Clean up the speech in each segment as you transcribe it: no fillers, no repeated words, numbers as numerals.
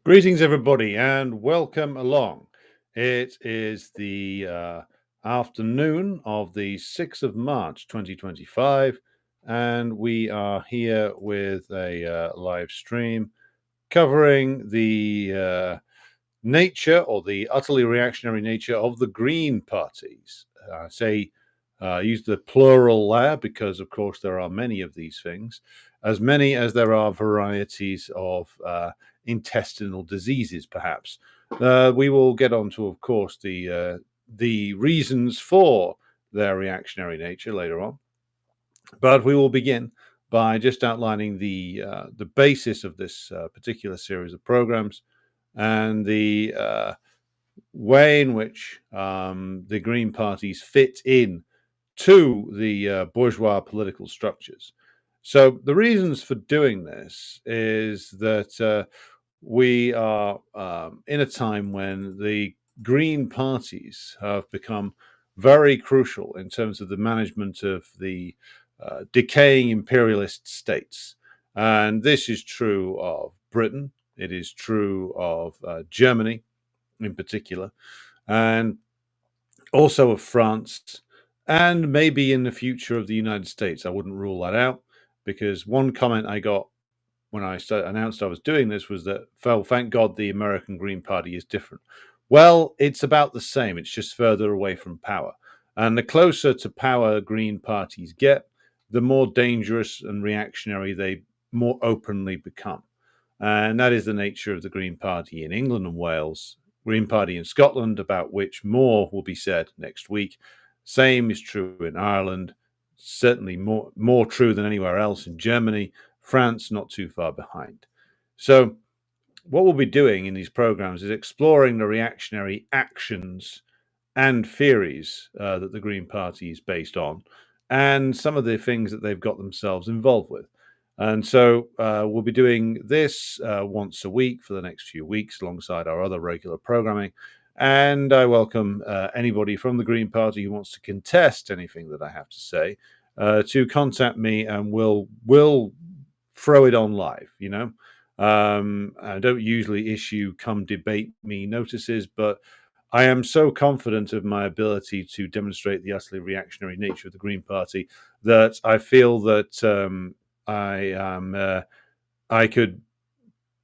Greetings, everybody, and welcome along. It is the afternoon of the 6th of March, 2025, and we are here with a live stream covering the nature or the utterly reactionary nature of the Green parties. Use the plural there because, of course, there are many of these things, as many as there are varieties of intestinal diseases, perhaps. We will get on to, of course, the reasons for their reactionary nature later on, but we will begin by just outlining the basis of this particular series of programs and the way in which the Green parties fit in to the bourgeois political structures. So the reasons for doing this is that we are in a time when the Green parties have become very crucial in terms of the management of the decaying imperialist states. And this is true of Britain. It is true of Germany in particular, and also of France, and maybe in the future of the United States. I wouldn't rule that out, because one comment I got when I announced I was doing this was that, well, thank God the American Green Party is different. Well, it's about the same. It's just further away from power. And the closer to power Green parties get, the more dangerous and reactionary they more openly become. And that is the nature of the Green Party in England and Wales, Green Party in Scotland, about which more will be said next week. Same is true in Ireland, certainly more true than anywhere else in Germany, France not too far behind. So what we'll be doing in these programs is exploring the reactionary actions and theories that the Green Party is based on, and some of the things that they've got themselves involved with. And so we'll be doing this once a week for the next few weeks alongside our other regular programming. And I welcome anybody from the Green Party who wants to contest anything that I have to say to contact me, and we'll throw it on live. I don't usually issue come debate me notices, but I am so confident of my ability to demonstrate the utterly reactionary nature of the Green Party that I feel that I could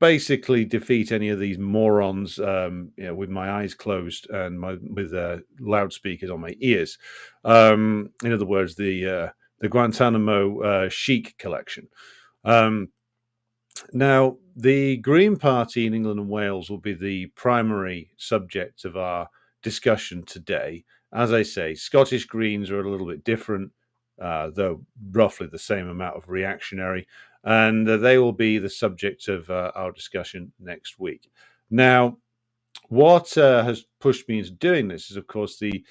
basically defeat any of these morons, with my eyes closed and with loudspeakers on my ears. In other words, the Guantanamo chic collection. Now, the Green Party in England and Wales will be the primary subject of our discussion today. As I say, Scottish Greens are a little bit different, though roughly the same amount of reactionary, and they will be the subject of our discussion next week. Now, what has pushed me into doing this is, of course, the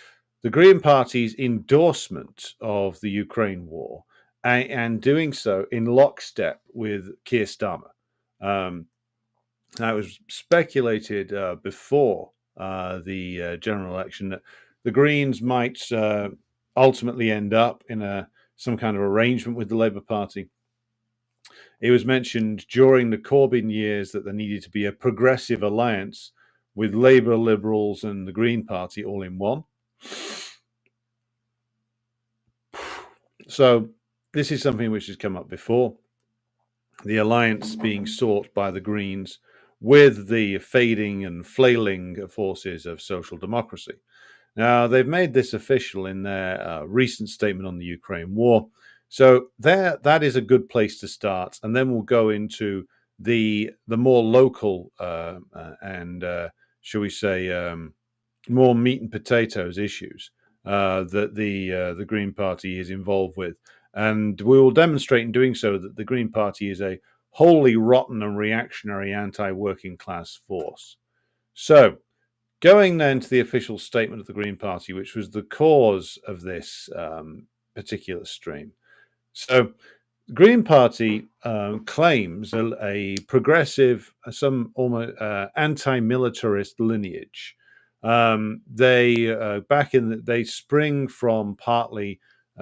Green Party's endorsement of the Ukraine war, and doing so in lockstep with Keir Starmer. Now, it was speculated before the general election that the Greens might ultimately end up in some kind of arrangement with the Labour Party. It was mentioned during the Corbyn years that there needed to be a progressive alliance with Labour, Liberals, and the Green Party all in one. So this is something which has come up before. The alliance being sought by the Greens with the fading and flailing forces of social democracy. Now, they've made this official in their recent statement on the Ukraine war. So that is a good place to start. And then we'll go into the more local and, shall we say, more meat and potatoes issues that the Green Party is involved with. And we will demonstrate in doing so that the Green Party is a wholly rotten and reactionary anti-working class force. So, going then to the official statement of the Green Party, which was the cause of this particular stream. So, the Green Party claims a progressive, some almost anti-militarist lineage. They spring from partly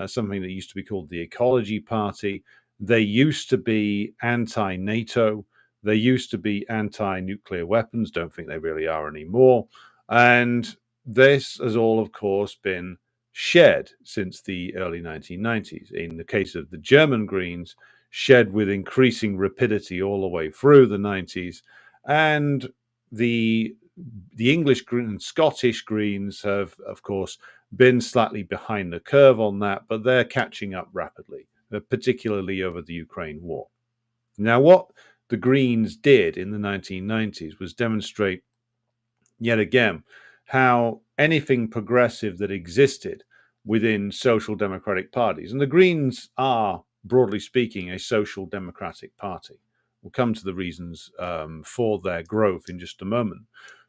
something that used to be called the Ecology Party. They used to be anti-NATO. They used to be anti-nuclear weapons, don't think they really are anymore. And this has all, of course, been shed since the early 1990s. In the case of the German Greens, shed with increasing rapidity all the way through the 90s. And the English and Scottish Greens have, of course, been slightly behind the curve on that, but they're catching up rapidly, particularly over the Ukraine war. Now, what the Greens did in the 1990s was demonstrate yet again how anything progressive that existed within social democratic parties, and the Greens are, broadly speaking, a social democratic party. We'll come to the reasons for their growth in just a moment.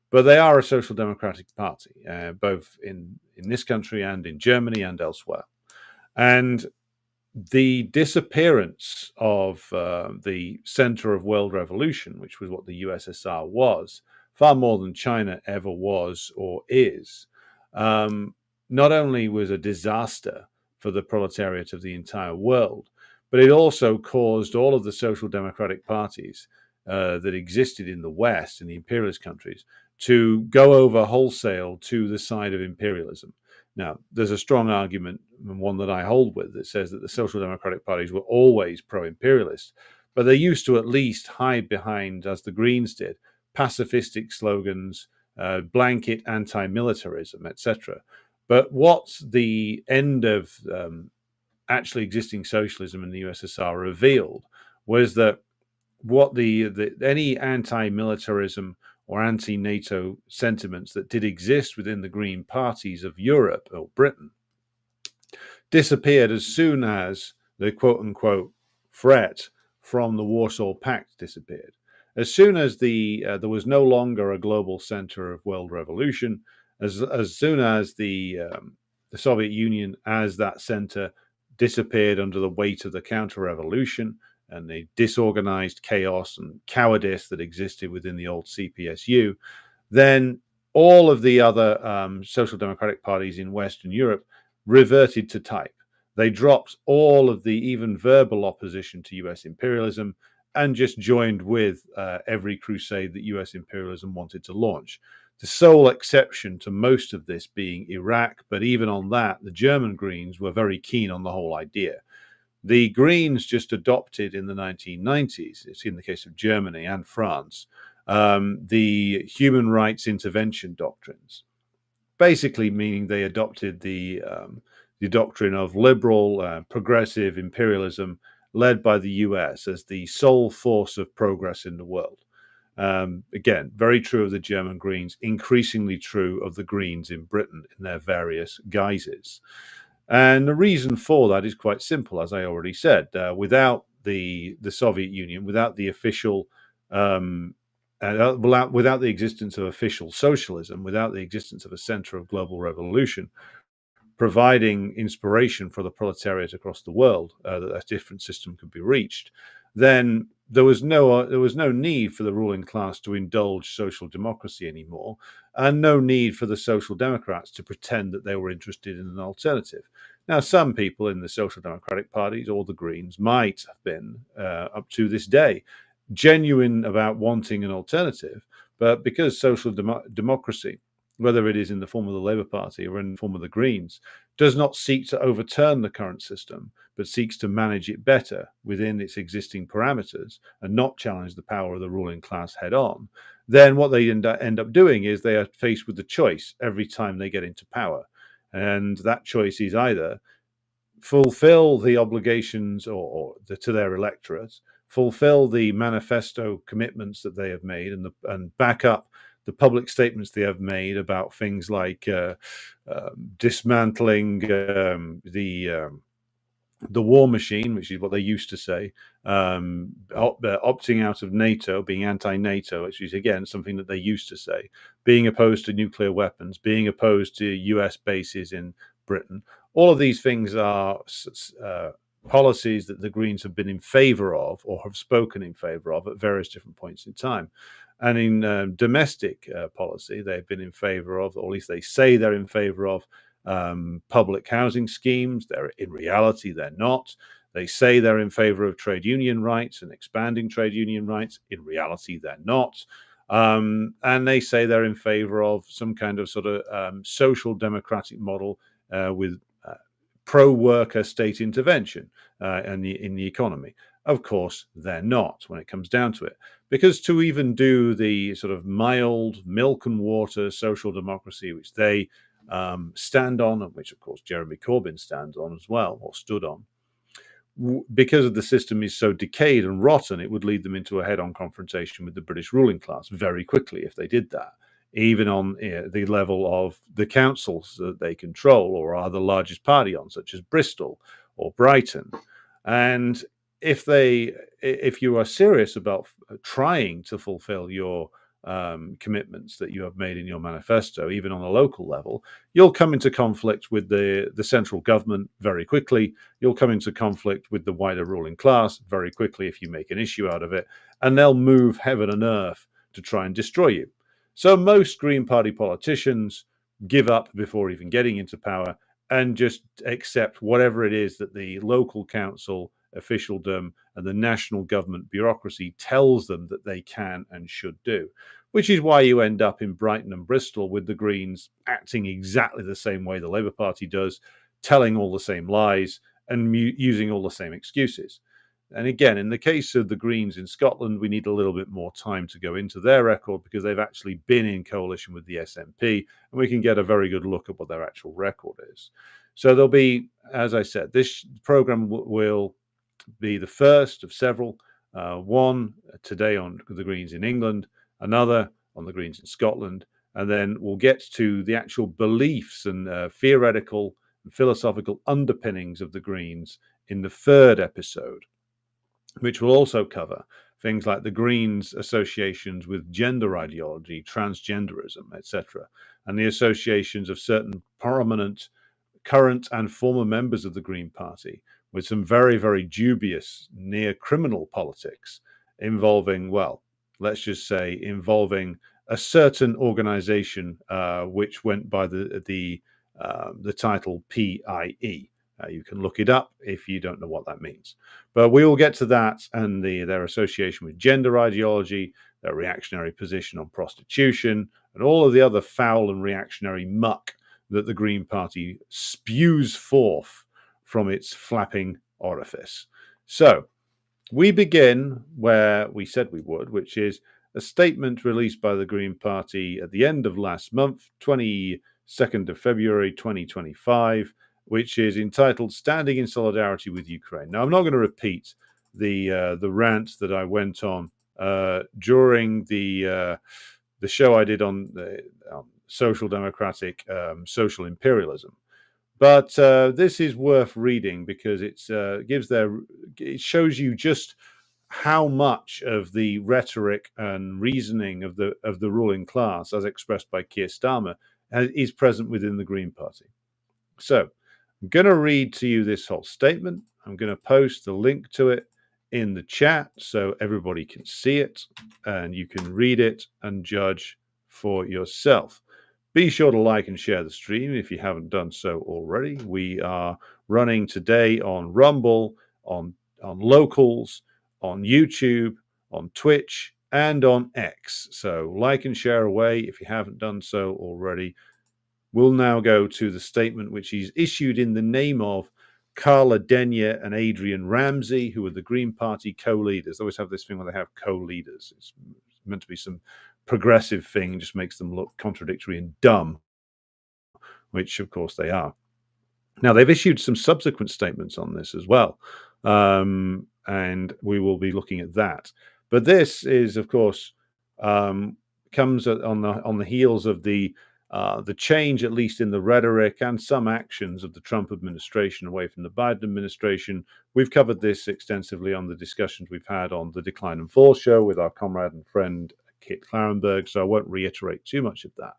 But they are a social democratic party, both in this country and in Germany and elsewhere. And the disappearance of the center of world revolution, which was what the USSR was, far more than China ever was or is, not only was a disaster for the proletariat of the entire world, but it also caused all of the social democratic parties that existed in the West, in the imperialist countries, to go over wholesale to the side of imperialism. Now, there's a strong argument, and one that I hold with, that says that the social democratic parties were always pro-imperialist, but they used to at least hide behind, as the Greens did, pacifistic slogans, blanket anti-militarism, etc. But what the end of actually existing socialism in the USSR revealed was that what any anti-militarism or anti-NATO sentiments that did exist within the Green parties of Europe or Britain disappeared as soon as the quote-unquote threat from the Warsaw Pact disappeared. As soon as there was no longer a global center of world revolution, as soon as the Soviet Union as that center disappeared under the weight of the counter-revolution and the disorganized chaos and cowardice that existed within the old CPSU, then all of the other social democratic parties in Western Europe reverted to type. They dropped all of the even verbal opposition to US imperialism and just joined with every crusade that US imperialism wanted to launch. The sole exception to most of this being Iraq, but even on that, the German Greens were very keen on the whole idea. The Greens just adopted in the 1990s, it's in the case of Germany and France, the human rights intervention doctrines, basically meaning they adopted the doctrine of liberal, progressive imperialism led by the US as the sole force of progress in the world. Again, very true of the German Greens, increasingly true of the Greens in Britain in their various guises. And the reason for that is quite simple, as I already said. Without the Soviet Union, without the official, without the existence of official socialism, without the existence of a center of global revolution, providing inspiration for the proletariat across the world, that a different system could be reached, then there was no need for the ruling class to indulge social democracy anymore, and no need for the social democrats to pretend that they were interested in an alternative. Now, some people in the social democratic parties or the Greens might have been, up to this day, genuine about wanting an alternative, but because social democracy, whether it is in the form of the Labour Party or in the form of the Greens, does not seek to overturn the current system, but seeks to manage it better within its existing parameters and not challenge the power of the ruling class head on, then what they end up doing is they are faced with the choice every time they get into power. And that choice is either fulfill the obligations to their electorate, fulfill the manifesto commitments that they have made, and back up the public statements they have made about things like dismantling the war machine, which is what they used to say, opting out of NATO, being anti-NATO, which is, again, something that they used to say, being opposed to nuclear weapons, being opposed to US bases in Britain. All of these things are policies that the Greens have been in favor of or have spoken in favor of at various different points in time. And in domestic policy, they've been in favor of, or at least they say they're in favor of, public housing schemes. In reality, they're not. They say they're in favor of trade union rights and expanding trade union rights. In reality, they're not. And they say they're in favor of some kind of sort of social democratic model with pro-worker state intervention in the economy. Of course, they're not when it comes down to it, because to even do the sort of mild milk and water social democracy which they stand on, and which of course Jeremy Corbyn stands on as well, or stood on, because of the system is so decayed and rotten, it would lead them into a head-on confrontation with the British ruling class very quickly if they did that, even on the level of the councils that they control or are the largest party on, such as Bristol or Brighton. And if you are serious about trying to fulfill your commitments that you have made in your manifesto, even on a local level, you'll come into conflict with the central government very quickly. You'll come into conflict with the wider ruling class very quickly if you make an issue out of it, and they'll move heaven and earth to try and destroy you. So most Green Party politicians give up before even getting into power and just accept whatever it is that the local council officialdom and the national government bureaucracy tells them that they can and should do, which is why you end up in Brighton and Bristol with the Greens acting exactly the same way the Labour Party does, telling all the same lies and using all the same excuses. And again, in the case of the Greens in Scotland, we need a little bit more time to go into their record because they've actually been in coalition with the SNP, and we can get a very good look at what their actual record is. So there'll be, as I said, this program will be the first of several. One today on the Greens in England, another on the Greens in Scotland, and then we'll get to the actual beliefs and theoretical and philosophical underpinnings of the Greens in the third episode, which will also cover things like the Greens' associations with gender ideology, transgenderism, etc., and the associations of certain prominent current and former members of the Green Party with some very, very dubious, near criminal politics involving, well, let's just say involving a certain organization which went by the title PIE. You can look it up if you don't know what that means. But we will get to that and their association with gender ideology, their reactionary position on prostitution, and all of the other foul and reactionary muck that the Green Party spews forth from its flapping orifice. So we begin where we said we would, which is a statement released by the Green Party at the end of last month, 22nd of February 2025, which is entitled "Standing in Solidarity with Ukraine." Now, I'm not going to repeat the rant that I went on during the show I did on the social democratic social imperialism, but this is worth reading because it shows you just how much of the rhetoric and reasoning of the ruling class, as expressed by Keir Starmer, is present within the Green Party. So I'm going to read to you this whole statement. I'm going to post the link to it in the chat so everybody can see it and you can read it and judge for yourself. Be sure to like and share the stream if you haven't done so already. We are running today on Rumble, on Locals, on YouTube, on Twitch, and on X. So like and share away if you haven't done so already. We'll now go to the statement which is issued in the name of Carla Denyer and Adrian Ramsey, who are the Green Party co-leaders. They always have this thing where they have co-leaders. It's meant to be some progressive thing, just makes them look contradictory and dumb, which of course they are. Now, they've issued some subsequent statements on this as well, and we will be looking at that. But this is, of course, comes on the heels of the change, at least in the rhetoric and some actions of the Trump administration away from the Biden administration. We've covered this extensively on the discussions we've had on the Decline and Fall show with our comrade and friend Kit Clarenberg, so I won't reiterate too much of that.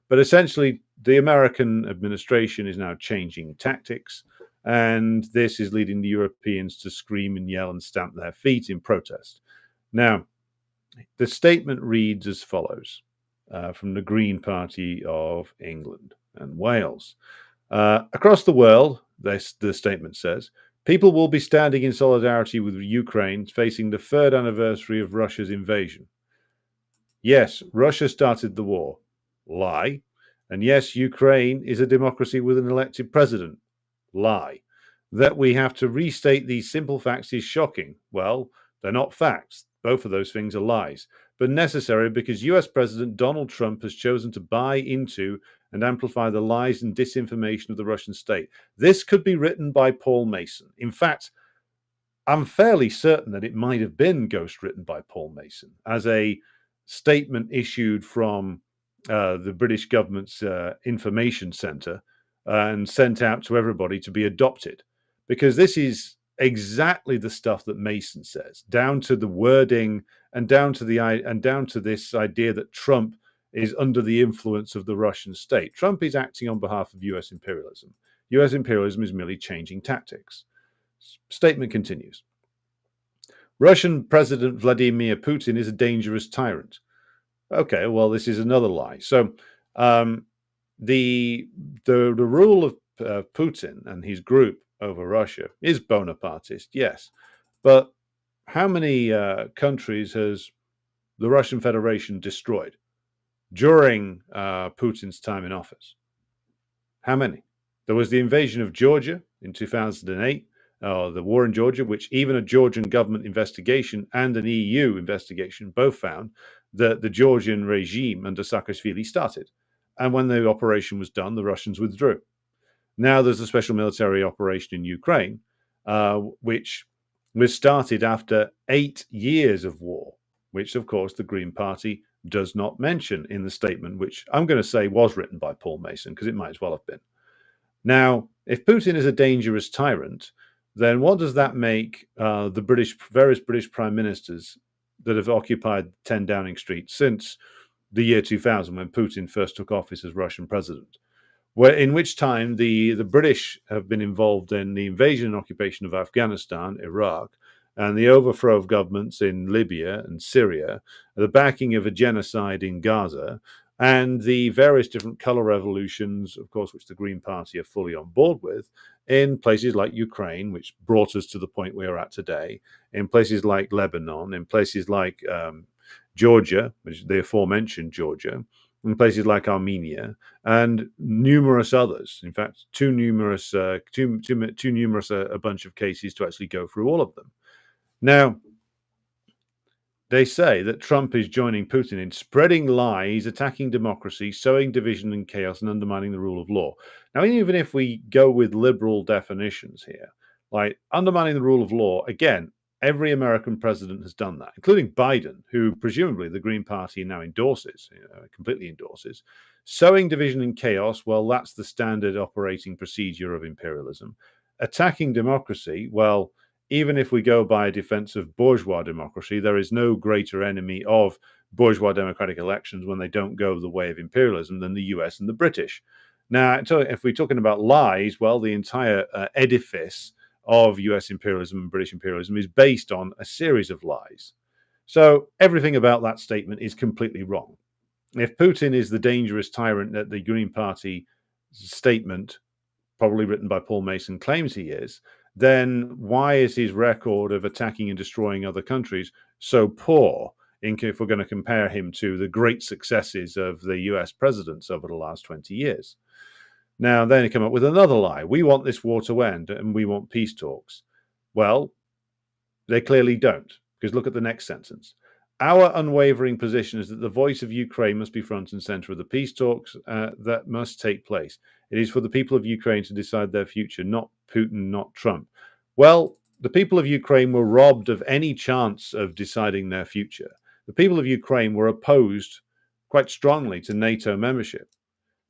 But essentially, the American administration is now changing tactics, and this is leading the Europeans to scream and yell and stamp their feet in protest. Now, the statement reads as follows from the Green Party of England and Wales. Across the world, the statement says, People will be standing in solidarity with Ukraine facing the third anniversary of Russia's invasion. Yes, Russia started the war. Lie. And yes, Ukraine is a democracy with an elected president. Lie. That we have to restate these simple facts is shocking. Well, they're not facts. Both of those things are lies, but necessary because US President Donald Trump has chosen to buy into and amplify the lies and disinformation of the Russian state. This could be written by Paul Mason. In fact, I'm fairly certain that it might have been ghost written by Paul Mason as a statement issued from the British government's information centre and sent out to everybody to be adopted, because this is exactly the stuff that Mason says, down to the wording and down to this idea that Trump is under the influence of the Russian state. Trump is acting on behalf of US imperialism. US imperialism is merely changing tactics. Statement continues. Russian President Vladimir Putin is a dangerous tyrant. Okay, well, this is another lie. So the rule of Putin and his group over Russia is Bonapartist, yes. But how many countries has the Russian Federation destroyed during Putin's time in office? How many? There was the invasion of Georgia in 2008, the war in Georgia, which even a Georgian government investigation and an EU investigation both found that the Georgian regime under Saakashvili started. And when the operation was done, the Russians withdrew. Now there's a special military operation in Ukraine, which was started after 8 years of war, which, of course, the Green Party does not mention in the statement, which I'm going to say was written by Paul Mason, because it might as well have been. Now, if Putin is a dangerous tyrant, then what does that make the various British prime ministers that have occupied 10 Downing Street since the year 2000, when Putin first took office as Russian president, in which time the British have been involved in the invasion and occupation of Afghanistan, Iraq, and the overthrow of governments in Libya and Syria, the backing of a genocide in Gaza, and the various different colour revolutions, of course, which the Green Party are fully on board with, in places like Ukraine, which brought us to the point we are at today, in places like Lebanon, in places like Georgia, which is the aforementioned Georgia, in places like Armenia, and numerous others. In fact, too numerous a bunch of cases to actually go through all of them. Now, they say that Trump is joining Putin in spreading lies, attacking democracy, sowing division and chaos, and undermining the rule of law. Now, even if we go with liberal definitions here, like undermining the rule of law, again, every American president has done that, including Biden, who presumably the Green Party now endorses, completely endorses. Sowing division and chaos, well, that's the standard operating procedure of imperialism. Attacking democracy, well, even if we go by a defense of bourgeois democracy, there is no greater enemy of bourgeois democratic elections when they don't go the way of imperialism than the US and the British. Now, if we're talking about lies, well, the entire edifice of US imperialism and British imperialism is based on a series of lies. So everything about that statement is completely wrong. If Putin is the dangerous tyrant that the Green Party statement, probably written by Paul Mason, claims he is, then why is his record of attacking and destroying other countries so poor if we're going to compare him to the great successes of the US presidents over the last 20 years? Now, then they come up with another lie. We want this war to end and we want peace talks. Well, they clearly don't, because look at the next sentence. Our unwavering position is that the voice of Ukraine must be front and center of the peace talks that must take place. It is for the people of Ukraine to decide their future, not Putin, not Trump. Well, the people of Ukraine were robbed of any chance of deciding their future. The people of Ukraine were opposed quite strongly to NATO membership.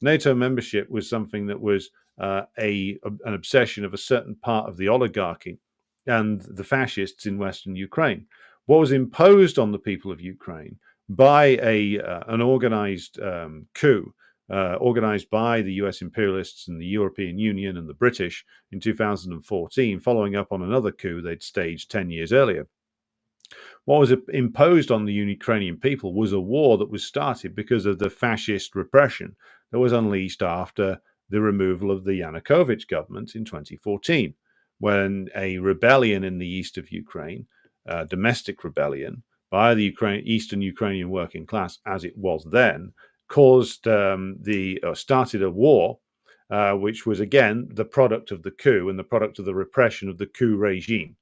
NATO membership was something that was an obsession of a certain part of the oligarchy and the fascists in Western Ukraine. What was imposed on the people of Ukraine by an organized coup, organized by the US imperialists and the European Union and the British in 2014, following up on another coup they'd staged 10 years earlier. What was imposed on the Ukrainian people was a war that was started because of the fascist repression that was unleashed after the removal of the Yanukovych government in 2014. when a rebellion in the east of Ukraine, domestic rebellion by the Eastern Ukrainian working class, as it was then, caused started a war, which was again the product of the coup and the product of the repression of the coup regime.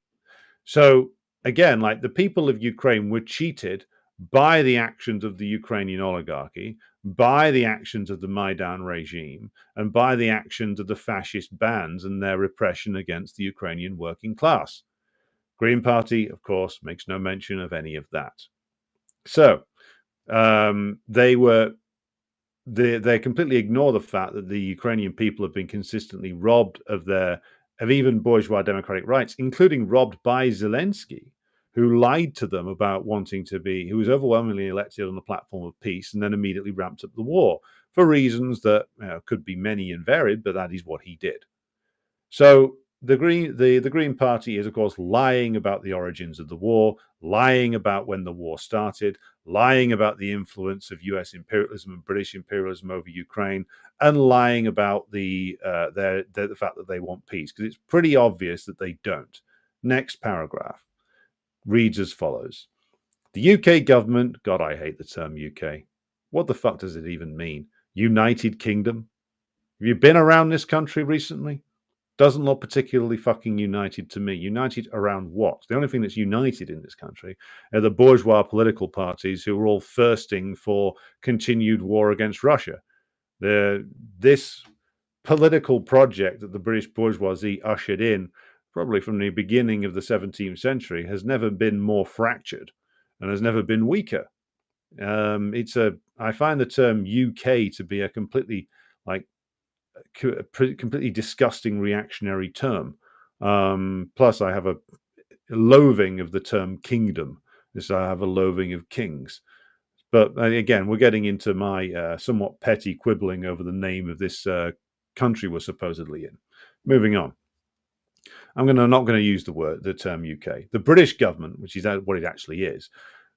So again, like the people of Ukraine were cheated by the actions of the Ukrainian oligarchy, by the actions of the Maidan regime, and by the actions of the fascist bands and their repression against the Ukrainian working class. Green Party, of course, makes no mention of any of that. So they completely ignore the fact that the Ukrainian people have been consistently robbed of even bourgeois democratic rights, including robbed by Zelensky, who lied to them about who was overwhelmingly elected on the platform of peace and then immediately ramped up the war for reasons that could be many and varied, but that is what he did. So the Green Party is, of course, lying about the origins of the war, lying about when the war started, lying about the influence of US imperialism and British imperialism over Ukraine, and lying about the fact that they want peace, because it's pretty obvious that they don't. Next paragraph reads as follows. The UK government, God, I hate the term UK. What the fuck does it even mean? United Kingdom? Have you been around this country recently? Doesn't look particularly fucking united to me. United around what? The only thing that's united in this country are the bourgeois political parties who are all thirsting for continued war against Russia. This political project that the British bourgeoisie ushered in, probably from the beginning of the 17th century, has never been more fractured and has never been weaker. I find the term UK to be a completely disgusting reactionary term. Plus, I have a loathing of the term kingdom. I have a loathing of kings. But again, we're getting into my somewhat petty quibbling over the name of this country we're supposedly in. Moving on. I'm not going to use the term UK. The British government, which is what it actually is,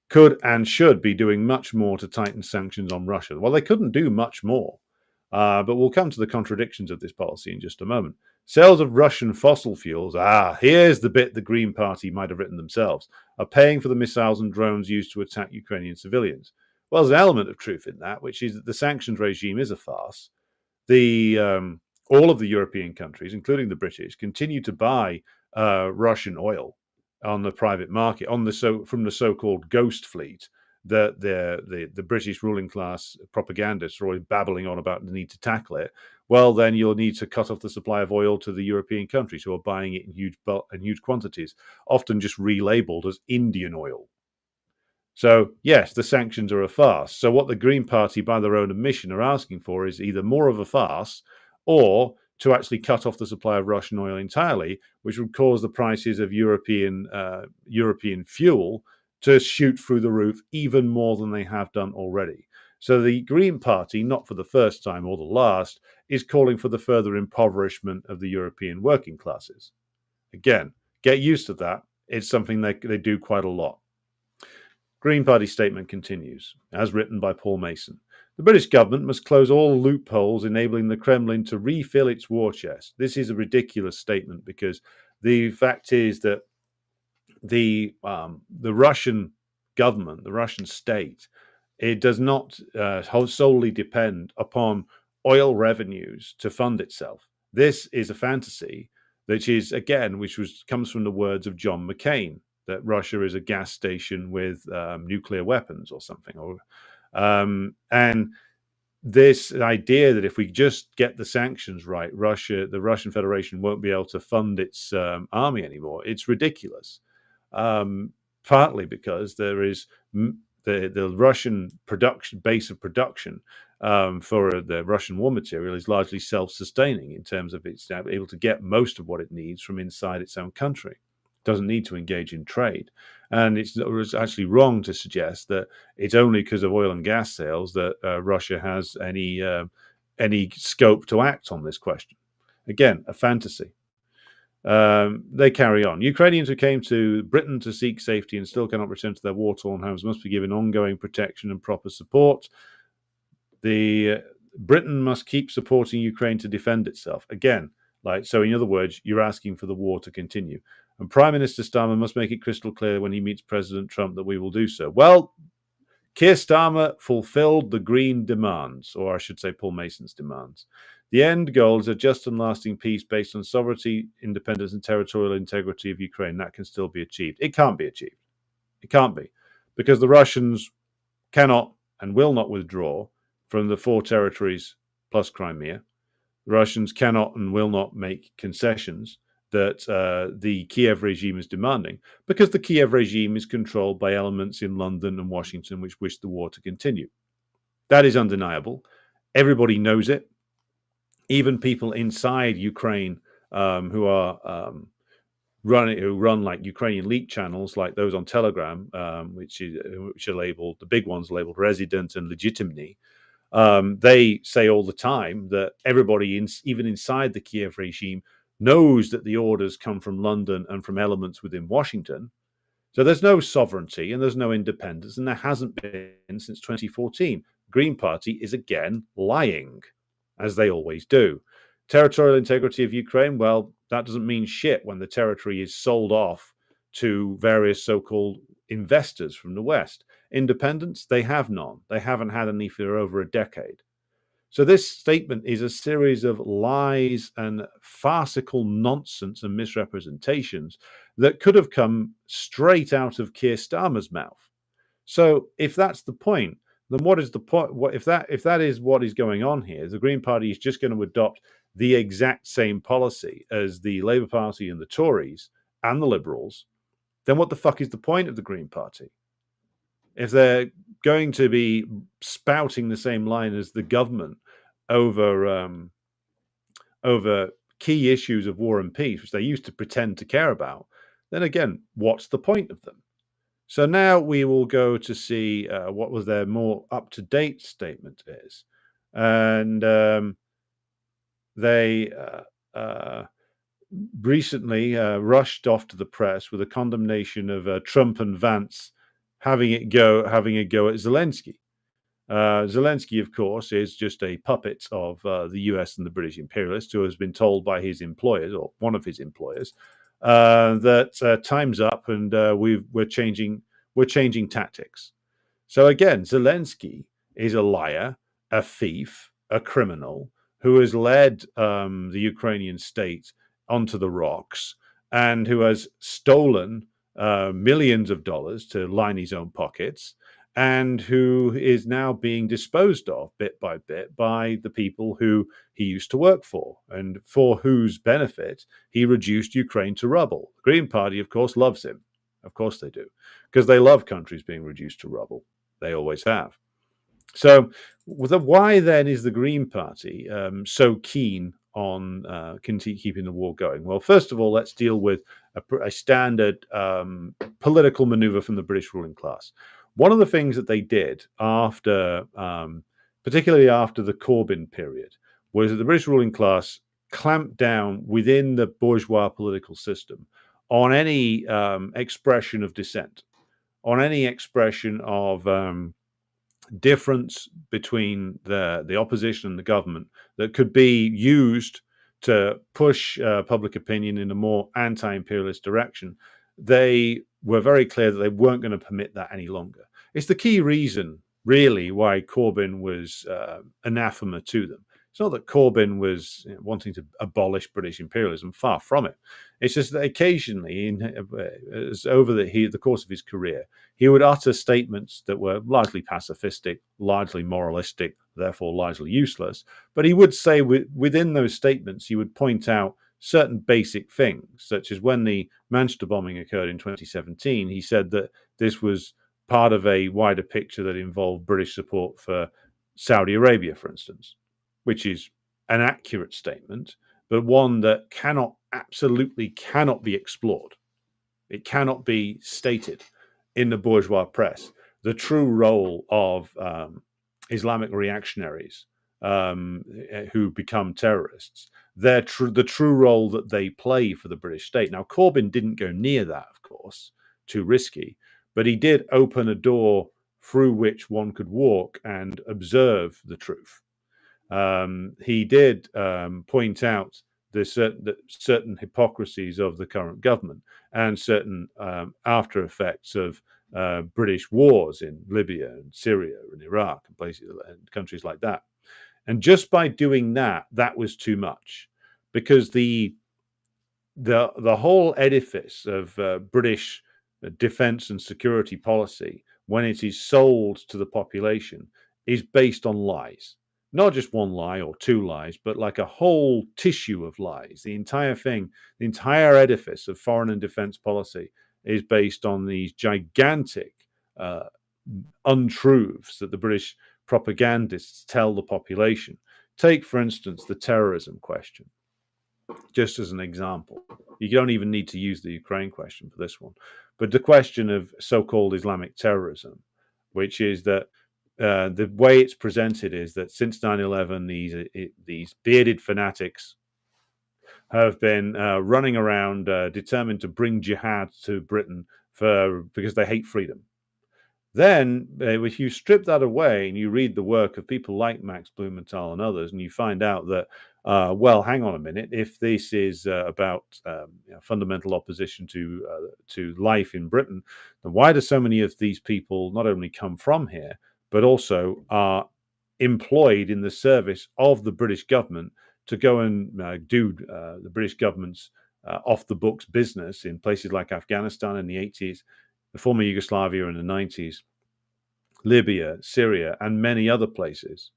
could and should be doing much more to tighten sanctions on Russia. Well, they couldn't do much more. But we'll come to the contradictions of this policy in just a moment. Sales of Russian fossil fuels, here's the bit the Green Party might have written themselves, are paying for the missiles and drones used to attack Ukrainian civilians. Well, there's an element of truth in that, which is that the sanctions regime is a farce. All of the European countries, including the British, continue to buy Russian oil on the private market, from the so-called ghost fleet that the British ruling class propagandists are always babbling on about the need to tackle it. Well, then you'll need to cut off the supply of oil to the European countries who are buying it in huge quantities, often just relabeled as Indian oil. So, yes, the sanctions are a farce. So what the Green Party, by their own admission, are asking for is either more of a farce or to actually cut off the supply of Russian oil entirely, which would cause the prices of European fuel to shoot through the roof even more than they have done already. So the Green Party, not for the first time or the last, is calling for the further impoverishment of the European working classes. Again, get used to that. It's something they do quite a lot. Green Party statement continues, as written by Paul Mason. The British government must close all loopholes enabling the Kremlin to refill its war chest. This is a ridiculous statement because the fact is that the Russian government, the Russian state, it does not solely depend upon oil revenues to fund itself. This is a fantasy which comes from the words of John McCain, that Russia is a gas station with nuclear weapons or something. And this idea that if we just get the sanctions right, the Russian Federation won't be able to fund its army anymore, it's ridiculous. Partly because there is the Russian base of production for the Russian war material is largely self-sustaining in terms of it's able to get most of what it needs from inside its own country. It doesn't need to engage in trade. And it's actually wrong to suggest that it's only because of oil and gas sales that Russia has any scope to act on this question. Again, a fantasy. They carry on. Ukrainians who came to Britain to seek safety and still cannot return to their war-torn homes must be given ongoing protection and proper support. Britain must keep supporting Ukraine to defend itself. Again, Like, so in other words, you're asking for the war to continue. And Prime Minister Starmer must make it crystal clear when he meets President Trump that we will do so. Well, Keir Starmer fulfilled the Green demands, or I should say Paul Mason's demands. The end goal is a just and lasting peace based on sovereignty, independence, and territorial integrity of Ukraine. That can still be achieved. It can't be achieved. It can't be, because the Russians cannot and will not withdraw from the 4 territories plus Crimea. The Russians cannot and will not make concessions that the Kiev regime is demanding, because the Kiev regime is controlled by elements in London and Washington which wish the war to continue. That is undeniable. Everybody knows it. Even people inside Ukraine who run like Ukrainian leak channels, like those on Telegram, which are labeled, the big ones labeled resident and legitimny. They say all the time that everybody, even inside the Kiev regime, knows that the orders come from London and from elements within Washington. So there's no sovereignty and there's no independence, and there hasn't been since 2014. Green Party is again lying, as they always do. Territorial integrity of Ukraine, well, that doesn't mean shit when the territory is sold off to various so-called investors from the West. Independence, they have none. They haven't had any for over a decade. So this statement is a series of lies and farcical nonsense and misrepresentations that could have come straight out of Keir Starmer's mouth. So if that's the point, then what is the point? If that is what is going on here, the Green Party is just going to adopt the exact same policy as the Labour Party and the Tories and the Liberals, then what the fuck is the point of the Green Party? If they're going to be spouting the same line as the government over key issues of war and peace, which they used to pretend to care about, then again, what's the point of them? So now we will go to see what was their more up-to-date statement is. And they recently rushed off to the press with a condemnation of Trump and Vance having a go at Zelensky. Zelensky, of course, is just a puppet of the US and the British imperialists, who has been told by his employers, or one of his employers, that time's up and we're changing tactics. So again, Zelensky is a liar, a thief, a criminal who has led the Ukrainian state onto the rocks and who has stolen millions of dollars to line his own pockets, and who is now being disposed of bit by bit by the people who he used to work for, and for whose benefit he reduced Ukraine to rubble. The Green Party, of course, loves him. Of course they do, because they love countries being reduced to rubble. They always have. So why then is the Green Party so keen on keeping the war going? Well, first of all, let's deal with a standard political maneuver from the British ruling class. One of the things that they did after, particularly after the Corbyn period, was that the British ruling class clamped down within the bourgeois political system on any expression of dissent, on any expression of difference between the opposition and the government that could be used to push public opinion in a more anti-imperialist direction. They were very clear that they weren't going to permit that any longer. It's the key reason, really, why Corbyn was anathema to them. It's not that Corbyn was wanting to abolish British imperialism, far from it. It's just that occasionally, over the course of his career, he would utter statements that were largely pacifistic, largely moralistic, therefore largely useless. But he would say within those statements, he would point out certain basic things, such as when the Manchester bombing occurred in 2017, he said that this was part of a wider picture that involved British support for Saudi Arabia, for instance, which is an accurate statement, but one that absolutely cannot be explored. It cannot be stated in the bourgeois press. The true role of Islamic reactionaries who become terrorists, the true role that they play for the British state. Now, Corbyn didn't go near that, of course, too risky, but he did open a door through which one could walk and observe the truth. He did point out certain hypocrisies of the current government and certain after effects of British wars in Libya and Syria and Iraq and places and countries like that. And just by doing that, that was too much, because the whole edifice of British defense and security policy, when it is sold to the population, is based on lies. Not just one lie or two lies, but like a whole tissue of lies. The entire thing, the entire edifice of foreign and defense policy is based on these gigantic uh, untruths that the British propagandists tell the population. Take, for instance, the terrorism question, just as an example. You don't even need to use the Ukraine question for this one, but the question of so-called Islamic terrorism, which is that the way it's presented is that since 9/11, these bearded fanatics have been running around determined to bring jihad to Britain because they hate freedom. Then, if you strip that away and you read the work of people like Max Blumenthal and others, and you find out that, well, hang on a minute, if this is about fundamental opposition to life in Britain, then why do so many of these people not only come from here, but also are employed in the service of the British government to go and do the British government's off the books business in places like Afghanistan in the 80s, the former Yugoslavia in the 90s, Libya, Syria, and many other places.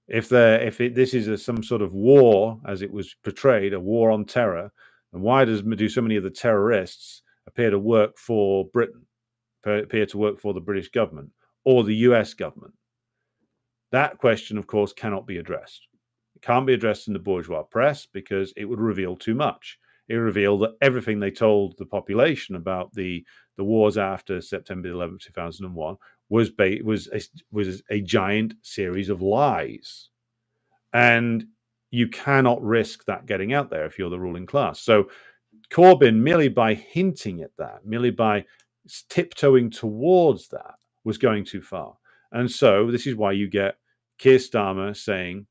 If this is some sort of war, as it was portrayed, a war on terror, then why do so many of the terrorists appear to work for Britain, appear to work for the British government or the US government? That question, of course, cannot be addressed. It can't be addressed in the bourgeois press because it would reveal too much. It would reveal that everything they told the population about the wars after September 11, 2001 was a giant series of lies. And you cannot risk that getting out there if you're the ruling class. So Corbyn, merely by hinting at that, merely by tiptoeing towards that, was going too far. And so this is why you get Keir Starmer saying,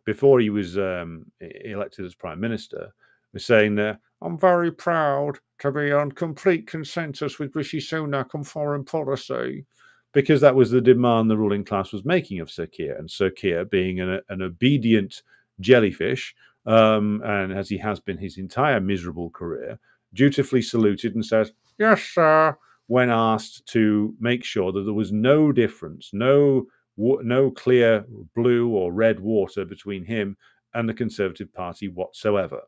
before he was elected as Prime Minister, was saying that I'm very proud to be on complete consensus with Rishi Sunak on foreign policy, because that was the demand the ruling class was making of Sir Keir. And Sir Keir, being an obedient jellyfish, and as he has been his entire miserable career, dutifully saluted and said, "Yes, sir," when asked to make sure that there was no difference, no clear blue or red water between him and the Conservative Party whatsoever.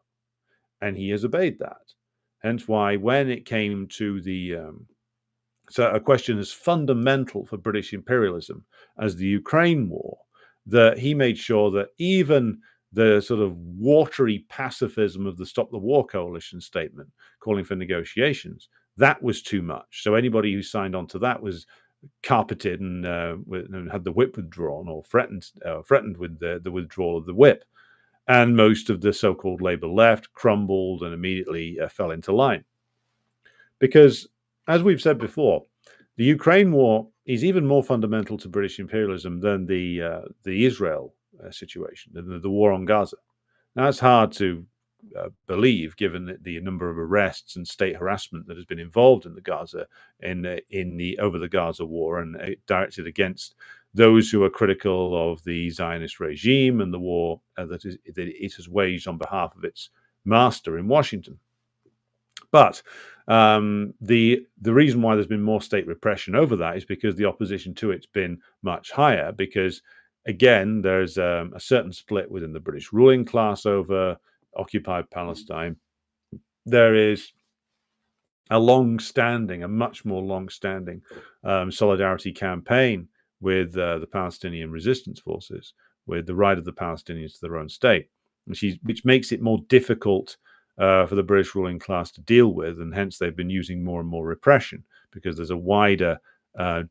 And he has obeyed that. Hence why, when it came to so a question as fundamental for British imperialism as the Ukraine war, that he made sure that even the sort of watery pacifism of the Stop the War Coalition statement calling for negotiations, that was too much. So anybody who signed on to that was carpeted and had the whip withdrawn, or threatened with the withdrawal of the whip. And most of the so-called Labour left crumbled and immediately fell into line. Because, as we've said before, the Ukraine war is even more fundamental to British imperialism than the Israel situation, the war on Gaza. Now, it's hard to believe, given the number of arrests and state harassment that has been involved in the Gaza over the Gaza war, and directed against those who are critical of the Zionist regime and the war that it has waged on behalf of its master in Washington. But the reason why there's been more state repression over that is because the opposition to it's been much higher. Because again, there's a certain split within the British ruling class over occupied Palestine. There is a much more long-standing solidarity campaign with the Palestinian resistance forces, with the right of the Palestinians to their own state, which makes it more difficult for the British ruling class to deal with, and hence they've been using more and more repression, because there's a wider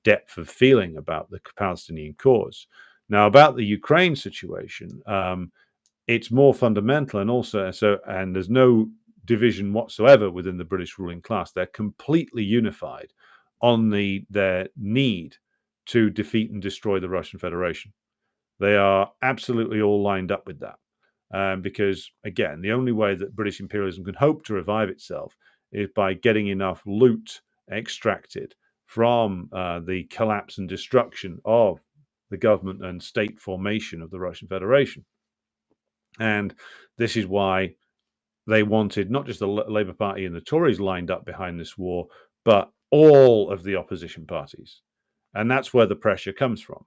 depth of feeling about the Palestinian cause. Now, about the Ukraine situation, it's more fundamental, and there's no division whatsoever within the British ruling class. They're completely unified on their need to defeat and destroy the Russian Federation. They are absolutely all lined up with that. because, again, the only way that British imperialism can hope to revive itself is by getting enough loot extracted from the collapse and destruction of the government and state formation of the Russian Federation. And this is why they wanted not just the Labour Party and the Tories lined up behind this war, but all of the opposition parties. And that's where the pressure comes from.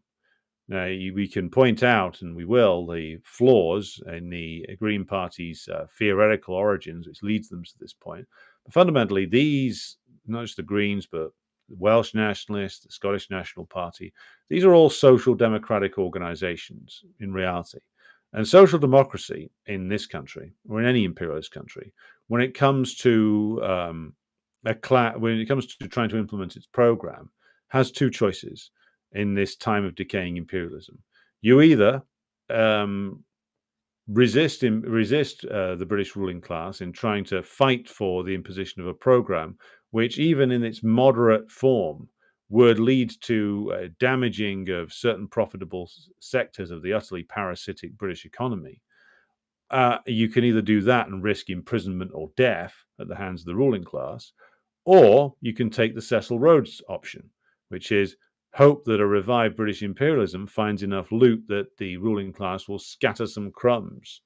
Now, we can point out, and we will, the flaws in the Green Party's theoretical origins, which leads them to this point. But fundamentally, these, not just the Greens, but the Welsh Nationalists, the Scottish National Party, these are all social democratic organisations in reality. And social democracy in this country, or in any imperialist country, when it comes to when it comes to trying to implement its program, has two choices in this time of decaying imperialism. You either resist the British ruling class in trying to fight for the imposition of a program which, even in its moderate form, would lead to damaging of certain profitable sectors of the utterly parasitic British economy. You can either do that and risk imprisonment or death at the hands of the ruling class, or you can take the Cecil Rhodes option, which is hope that a revived British imperialism finds enough loot that the ruling class will scatter some crumbs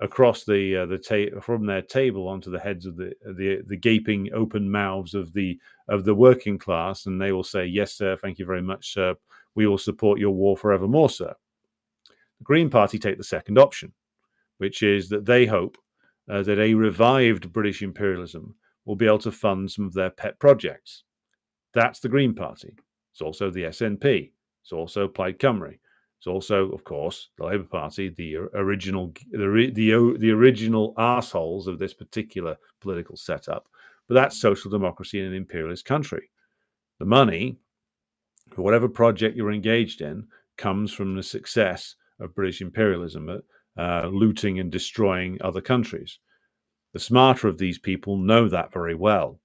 across from their table onto the heads of the gaping open mouths of the working class, and they will say, "Yes, sir, thank you very much, sir. We will support your war forevermore, sir." The Green Party take the second option, which is that they hope that a revived British imperialism will be able to fund some of their pet projects. That's the Green Party. It's also the SNP. It's also Plaid Cymru. It's also, of course, the Labour Party, the original arseholes of this particular political setup. But that's social democracy in an imperialist country. The money for whatever project you're engaged in comes from the success of British imperialism at looting and destroying other countries. The smarter of these people know that very well.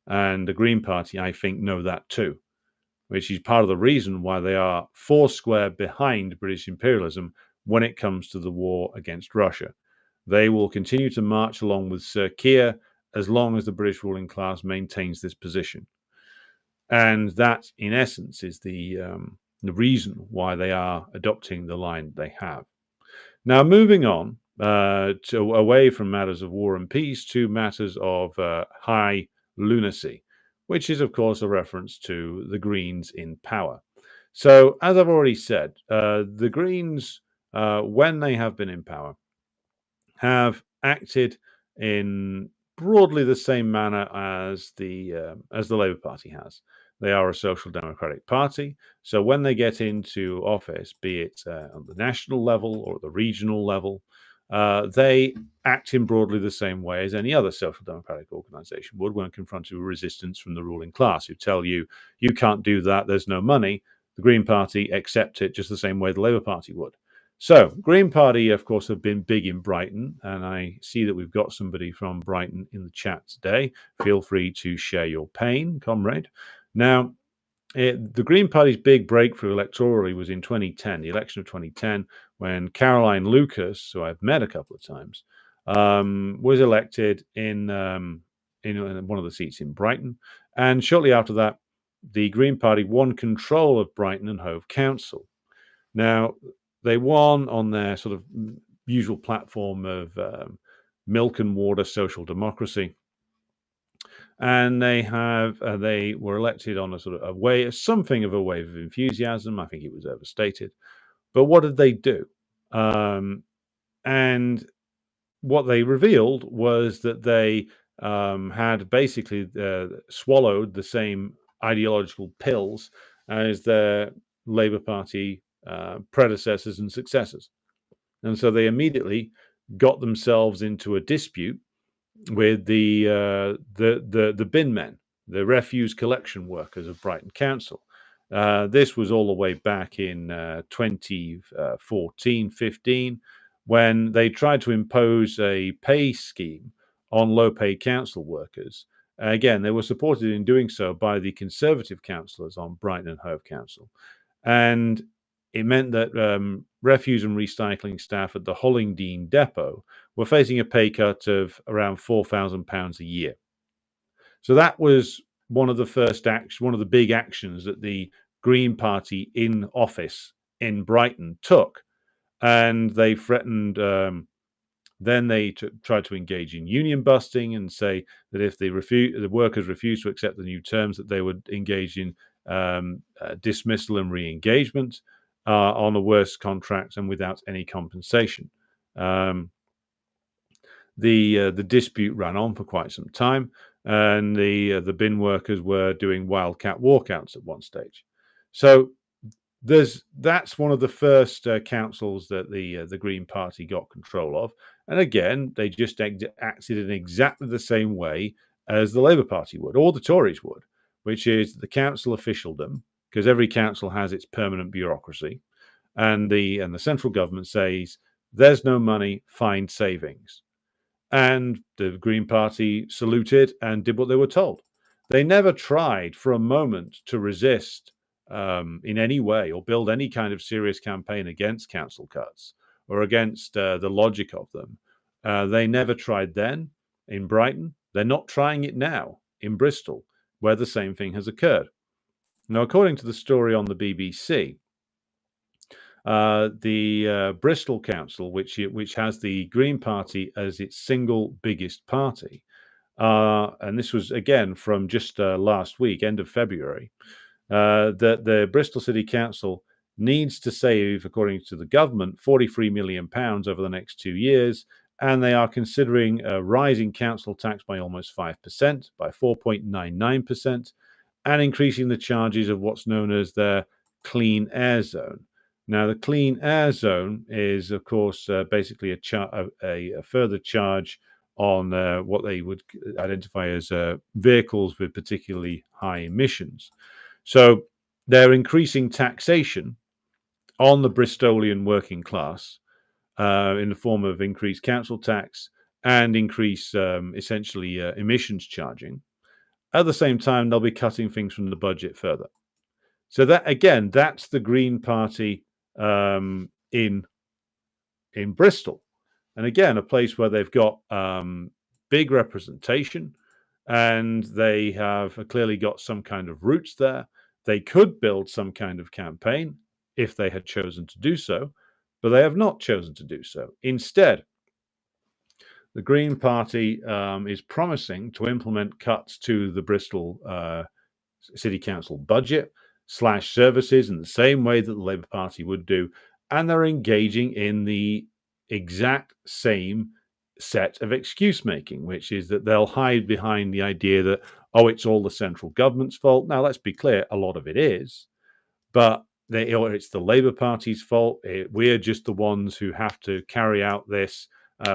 And the Green Party, I think, know that too, which is part of the reason why they are foursquare behind British imperialism when it comes to the war against Russia. They will continue to march along with Sir Keir as long as the British ruling class maintains this position. And that, in essence, is the reason why they are adopting the line they have. Now, moving on away from matters of war and peace to matters of high lunacy, which is, of course, a reference to the Greens in power. So, as I've already said, the Greens, when they have been in power, have acted in broadly the same manner as the Labour Party has. They are a social democratic party, so when they get into office, be it on the national level or at the regional level, they act in broadly the same way as any other social democratic organisation would when confronted with resistance from the ruling class, who tell you, you can't do that, there's no money. The Green Party accept it just the same way the Labour Party would. So, Green Party, of course, have been big in Brighton, and I see that we've got somebody from Brighton in the chat today. Feel free to share your pain, comrade. Now, the Green Party's big breakthrough electorally was in 2010, the election of 2010, when Caroline Lucas, who I've met a couple of times, was elected in one of the seats in Brighton. And shortly after that, the Green Party won control of Brighton and Hove Council. Now, they won on their sort of usual platform of milk and water social democracy. And they were elected on a sort of something of a wave of enthusiasm. I think it was overstated. But what did they do? And what they revealed was that they had basically swallowed the same ideological pills as their Labour Party predecessors and successors. And so they immediately got themselves into a dispute with the bin men, the refuse collection workers of Brighton Council. This was all the way back in 2014-15, when they tried to impose a pay scheme on low-paid council workers. Again, they were supported in doing so by the Conservative councillors on Brighton and Hove Council. And it meant that refuse and recycling staff at the Hollingdean depot were facing a pay cut of around £4,000 a year. So that was one of the big actions that the Green Party in office in Brighton took, and they threatened. Then they tried to engage in union busting and say that if the workers refused to accept the new terms, that they would engage in dismissal and re-engagement on the worst contracts and without any compensation. The dispute ran on for quite some time, and the bin workers were doing wildcat walkouts at one stage. So that's one of the first councils that the Green Party got control of, and again they just acted in exactly the same way as the Labour Party would, or the Tories would, which is the council officialdom, because every council has its permanent bureaucracy, and the central government says there's no money, find savings. And the Green Party saluted and did what they were told. They never tried for a moment to resist in any way or build any kind of serious campaign against council cuts or against the logic of them. They never tried then in Brighton. They're not trying it now in Bristol, where the same thing has occurred. Now, according to the story on the BBC, the Bristol Council, which has the Green Party as its single biggest party, and this was again from just last week, end of February, that the Bristol City Council needs to save, according to the government, £43 million over the next 2 years, and they are considering a rising council tax by almost 5%, by 4.99%, and increasing the charges of what's known as their clean air zone. Now, the clean air zone is, of course, basically a further charge on what they would identify as vehicles with particularly high emissions. So they're increasing taxation on the Bristolian working class in the form of increased council tax and increase essentially emissions charging. At the same time, they'll be cutting things from the budget further. So that again, that's the Green Party in Bristol, and again, a place where they've got big representation, and they have clearly got some kind of roots there. They could build some kind of campaign if they had chosen to do so, but they have not chosen to do so. Instead, the Green Party is promising to implement cuts to the Bristol City Council budget / services in the same way that the Labour Party would do, and they're engaging in the exact same set of excuse making, which is that they'll hide behind the idea that, oh, it's all the central government's fault. Now, let's be clear, a lot of it is, but it's the Labour Party's fault. We're just the ones who have to carry out this.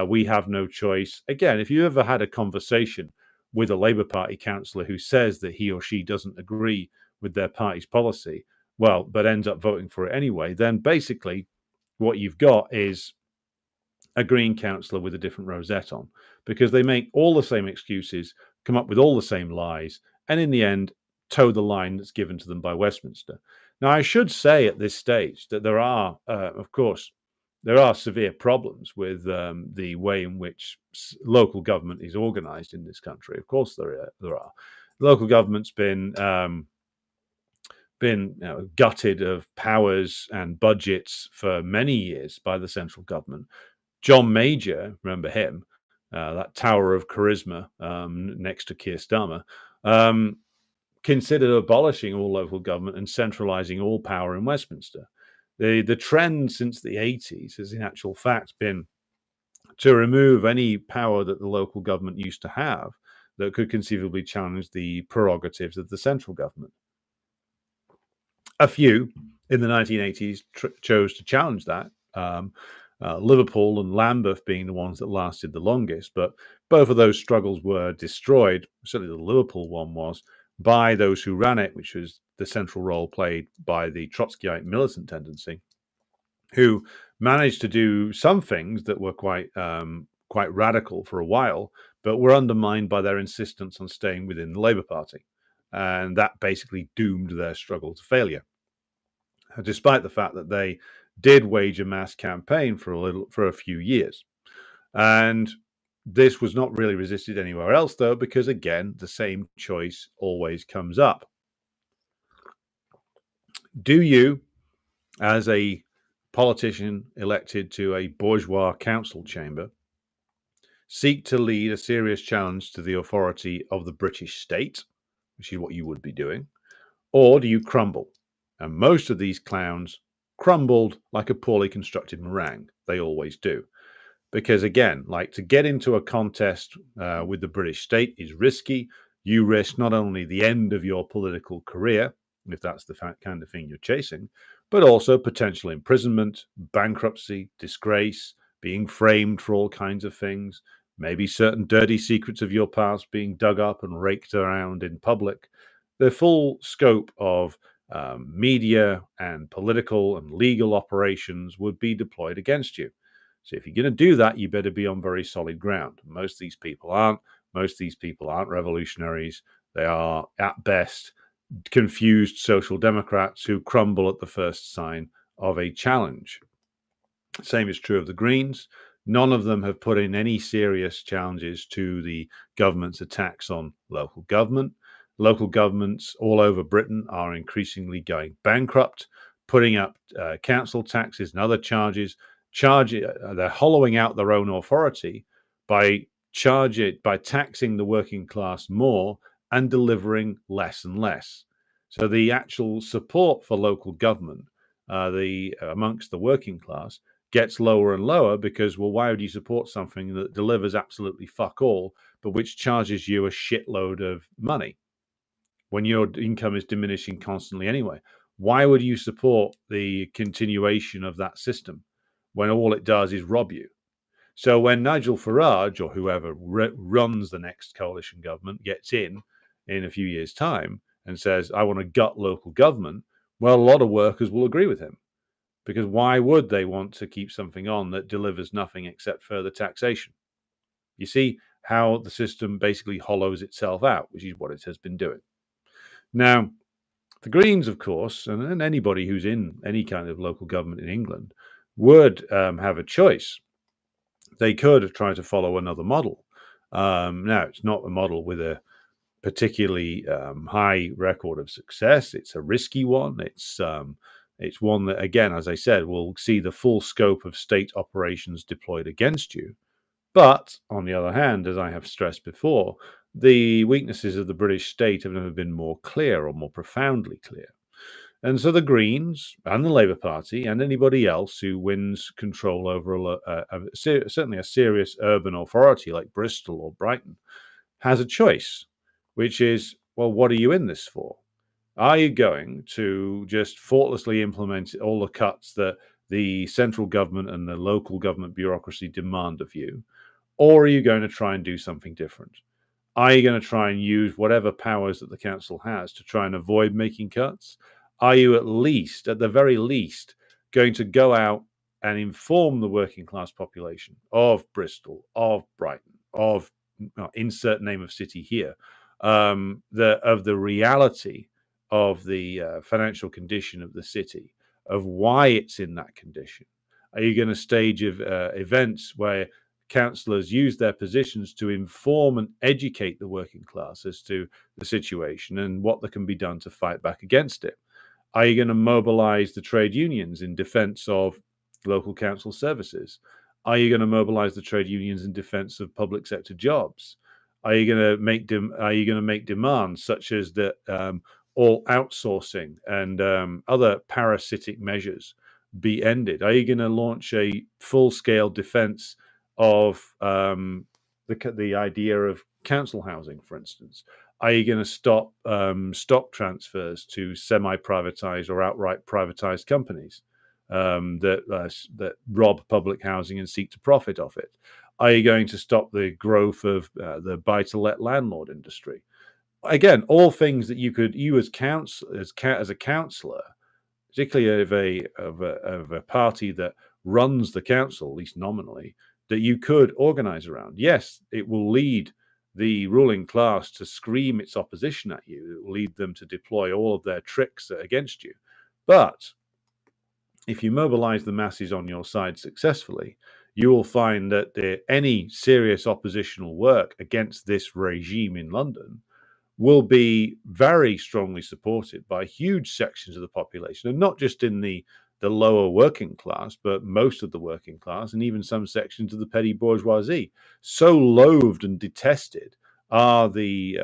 We have no choice. Again, if you ever had a conversation with a Labour Party councillor who says that he or she doesn't agree with their party's policy, but ends up voting for it anyway, then basically what you've got is a Green councillor with a different rosette on, because they make all the same excuses, come up with all the same lies, and in the end, toe the line that's given to them by Westminster. Now, I should say at this stage that there are, of course, severe problems with the way in which local government is organised in this country. Of course, there are. Local government's been gutted of powers and budgets for many years by the central government. John Major, remember him, that tower of charisma next to Keir Starmer, considered abolishing all local government and centralising all power in Westminster. The trend since the 80s has in actual fact been to remove any power that the local government used to have that could conceivably challenge the prerogatives of the central government. A few in the 1980s chose to challenge that, Liverpool and Lambeth being the ones that lasted the longest, but both of those struggles were destroyed, certainly the Liverpool one was, by those who ran it, which was the central role played by the Trotskyite militant tendency, who managed to do some things that were quite radical for a while, but were undermined by their insistence on staying within the Labour Party. And that basically doomed their struggle to failure, despite the fact that they did wage a mass campaign for a few years. And this was not really resisted anywhere else, though, because again, the same choice always comes up. Do you, as a politician elected to a bourgeois council chamber, seek to lead a serious challenge to the authority of the British state, which is what you would be doing, or do you crumble? And most of these clowns crumbled like a poorly constructed meringue. They always do. Because again, like to get into a contest with the British state is risky. You risk not only the end of your political career, if that's the kind of thing you're chasing, but also potential imprisonment, bankruptcy, disgrace, being framed for all kinds of things, maybe certain dirty secrets of your past being dug up and raked around in public. The full scope of media and political and legal operations would be deployed against you. So if you're going to do that, you better be on very solid ground. Most of these people aren't. Most of these people aren't revolutionaries. They are, at best, confused social democrats who crumble at the first sign of a challenge. Same is true of the Greens. None of them have put in any serious challenges to the government's attacks on local government. Local governments all over Britain are increasingly going bankrupt, putting up council taxes and other charges. They're hollowing out their own authority by taxing the working class more and delivering less and less. So the actual support for local government, amongst the working class, gets lower and lower because, well, why would you support something that delivers absolutely fuck all, but which charges you a shitload of money when your income is diminishing constantly anyway? Why would you support the continuation of that system when all it does is rob you? So when Nigel Farage or whoever runs the next coalition government gets in a few years' time and says, I want to gut local government, well, a lot of workers will agree with him. Because why would they want to keep something on that delivers nothing except further taxation? You see how the system basically hollows itself out, which is what it has been doing. Now, the Greens, of course, and anybody who's in any kind of local government in England would have a choice. They could have tried to follow another model. Now, it's not a model with a particularly high record of success. It's a risky one. It's one that, again, as I said, will see the full scope of state operations deployed against you. But on the other hand, as I have stressed before, the weaknesses of the British state have never been more clear or more profoundly clear. And so the Greens and the Labour Party and anybody else who wins control over certainly a serious urban authority like Bristol or Brighton has a choice, which is, well, what are you in this for? Are you going to just thoughtlessly implement all the cuts that the central government and the local government bureaucracy demand of you? Or are you going to try and do something different? Are you going to try and use whatever powers that the council has to try and avoid making cuts? Are you at the very least, going to go out and inform the working class population of Bristol, of Brighton, of insert name of city here, of the reality of the financial condition of the city, of why it's in that condition? Are you going to stage events where councillors use their positions to inform and educate the working class as to the situation and what can be done to fight back against it? Are you going to mobilize the trade unions in defense of local council services? Are you going to mobilize the trade unions in defense of public sector jobs? Are you going to make demands such as that all outsourcing and other parasitic measures be ended? Are you going to launch a full-scale defense of the idea of council housing, for instance? Are you going to stop stock transfers to semi-privatized or outright privatized companies that rob public housing and seek to profit off it? Are you going to stop the growth of the buy-to-let landlord industry? Again, all things that you as a councillor, particularly of a party that runs the council, at least nominally, that you could organize around. Yes, it will lead the ruling class to scream its opposition at you. It will lead them to deploy all of their tricks against you. But if you mobilize the masses on your side successfully, you will find that any serious oppositional work against this regime in London will be very strongly supported by huge sections of the population, and not just in the lower working class, but most of the working class, and even some sections of the petty bourgeoisie. So loathed and detested are the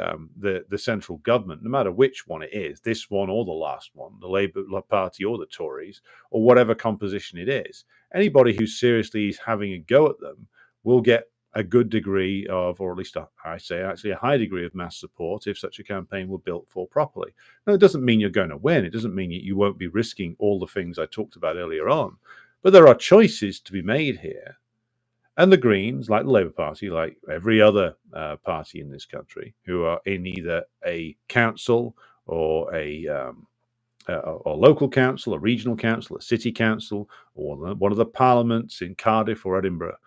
central government, no matter which one it is, this one or the last one, the Labour Party or the Tories, or whatever composition it is. Anybody who seriously is having a go at them will get a good degree of, or at least I say actually a high degree of mass support if such a campaign were built for properly. Now, it doesn't mean you're going to win. It doesn't mean you won't be risking all the things I talked about earlier on. But there are choices to be made here. And the Greens, like the Labour Party, like every other party in this country, who are in either a council or or local council, a regional council, a city council, or one of the parliaments in Cardiff or Edinburgh,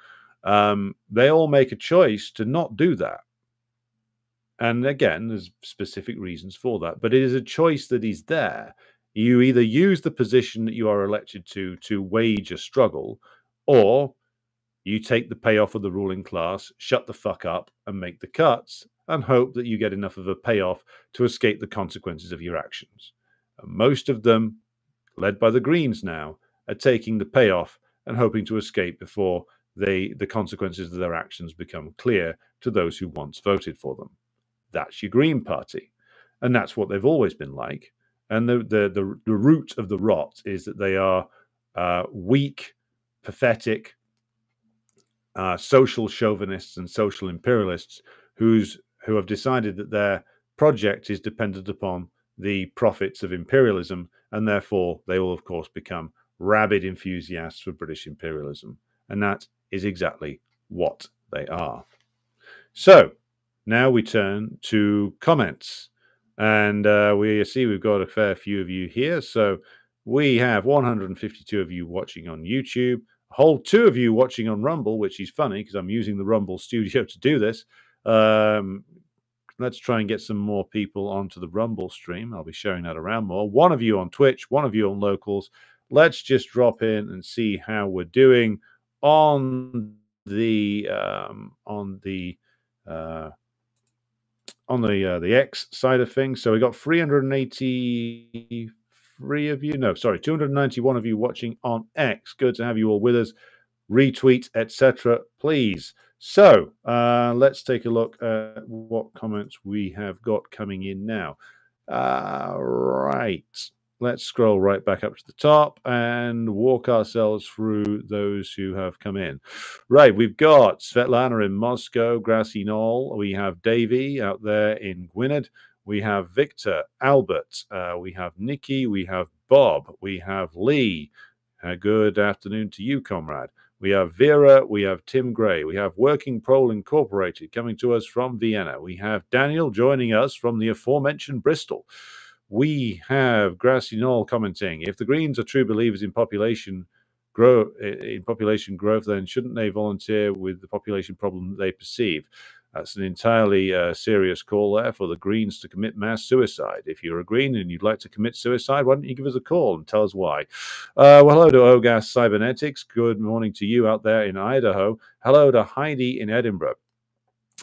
they all make a choice to not do that. And again, there's specific reasons for that, but it is a choice that is there. You either use the position that you are elected to wage a struggle, or you take the payoff of the ruling class, shut the fuck up, and make the cuts, and hope that you get enough of a payoff to escape the consequences of your actions. And most of them, led by the Greens now, are taking the payoff and hoping to escape before the consequences of their actions become clear to those who once voted for them. That's your Green Party, and that's what they've always been like. And the root of the rot is that they are weak, pathetic, social chauvinists and social imperialists who have decided that their project is dependent upon the profits of imperialism, and therefore they will, of course, become rabid enthusiasts for British imperialism. And that is exactly what they are. So now we turn to comments. And we see we've got a fair few of you here. So we have 152 of you watching on YouTube, a whole 2 of you watching on Rumble, which is funny because I'm using the Rumble studio to do this. Let's try and get some more people onto the Rumble stream. I'll be sharing that around more. 1 of you on Twitch, 1 of you on Locals. Let's just drop in and see how we're doing on the the X side of things. So we got 383 of you. No, sorry, 291 of you watching on X. Good to have you all with us. Retweet, etc., please. So let's take a look at what comments we have got coming in now. Right. Let's scroll right back up to the top and walk ourselves through those who have come in. Right, we've got Svetlana in Moscow, Grassy Knoll. We have Davey out there in Gwynedd. We have Victor, Albert. We have Nikki. We have Bob. We have Lee. Good afternoon to you, comrade. We have Vera. We have Tim Gray. We have Working Prole Incorporated coming to us from Vienna. We have Daniel joining us from the aforementioned Bristol. We have Grassy Knoll commenting, if the Greens are true believers in population growth, then shouldn't they volunteer with the population problem that they perceive? That's an entirely serious call there for the Greens to commit mass suicide. If you're a Green and you'd like to commit suicide, why don't you give us a call and tell us why? Well, hello to Ogas Cybernetics. Good morning to you out there in Idaho. Hello to Heidi in Edinburgh.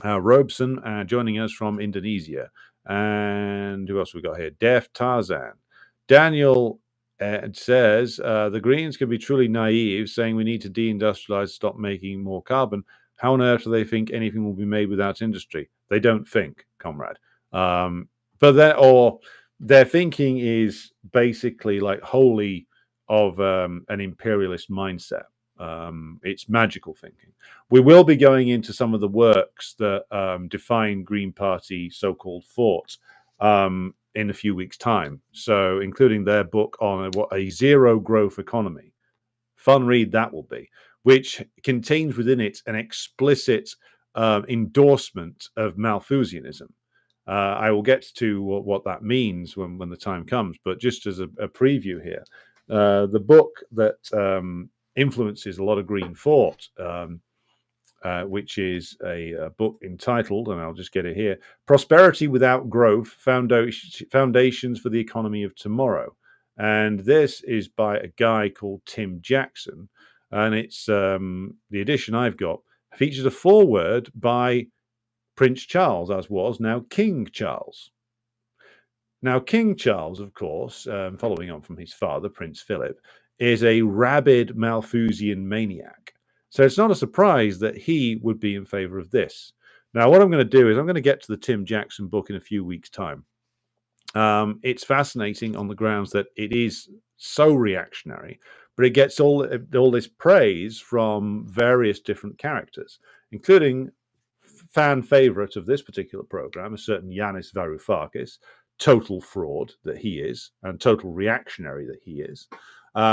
Robeson joining us from Indonesia. And who else we got here? Def Tarzan. Daniel says the Greens can be truly naive, saying we need to deindustrialize, stop making more carbon. How on earth do they think anything will be made without industry? They don't think, comrade. But their thinking is basically like wholly of an imperialist mindset. It's magical thinking. We will be going into some of the works that define Green Party so-called thought in a few weeks' time. So, including their book on what a zero growth economy. Fun read that will be, which contains within it an explicit endorsement of Malthusianism. I will get to what that means when the time comes, but just as a preview here, the book that influences a lot of Green thought, which is a book entitled, and I'll just get it here, Prosperity Without Growth, Foundations for the Economy of Tomorrow. And this is by a guy called Tim Jackson. And it's the edition I've got features a foreword by Prince Charles, as was now King Charles. Now, King Charles, of course, following on from his father, Prince Philip, is a rabid Malthusian maniac. So it's not a surprise that he would be in favor of this. Now, what I'm going to do is I'm going to get to the Tim Jackson book in a few weeks' time. It's fascinating on the grounds that it is so reactionary, but it gets all this praise from various different characters, including fan favorite of this particular program, a certain Yanis Varoufakis, total fraud that he is, and total reactionary that he is.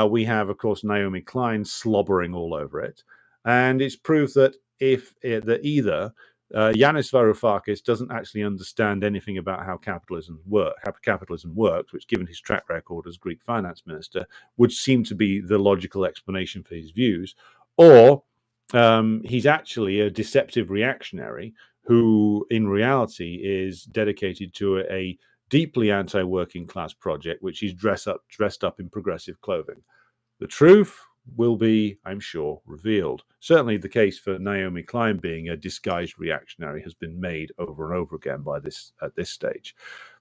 We have, of course, Naomi Klein slobbering all over it, and it's proof that either Yanis Varoufakis doesn't actually understand anything about how capitalism works, which, given his track record as Greek finance minister, would seem to be the logical explanation for his views, or he's actually a deceptive reactionary who, in reality, is dedicated to a deeply anti-working class project, which is dressed up in progressive clothing. The truth will be, I'm sure, revealed. Certainly the case for Naomi Klein being a disguised reactionary has been made over and over again at this stage.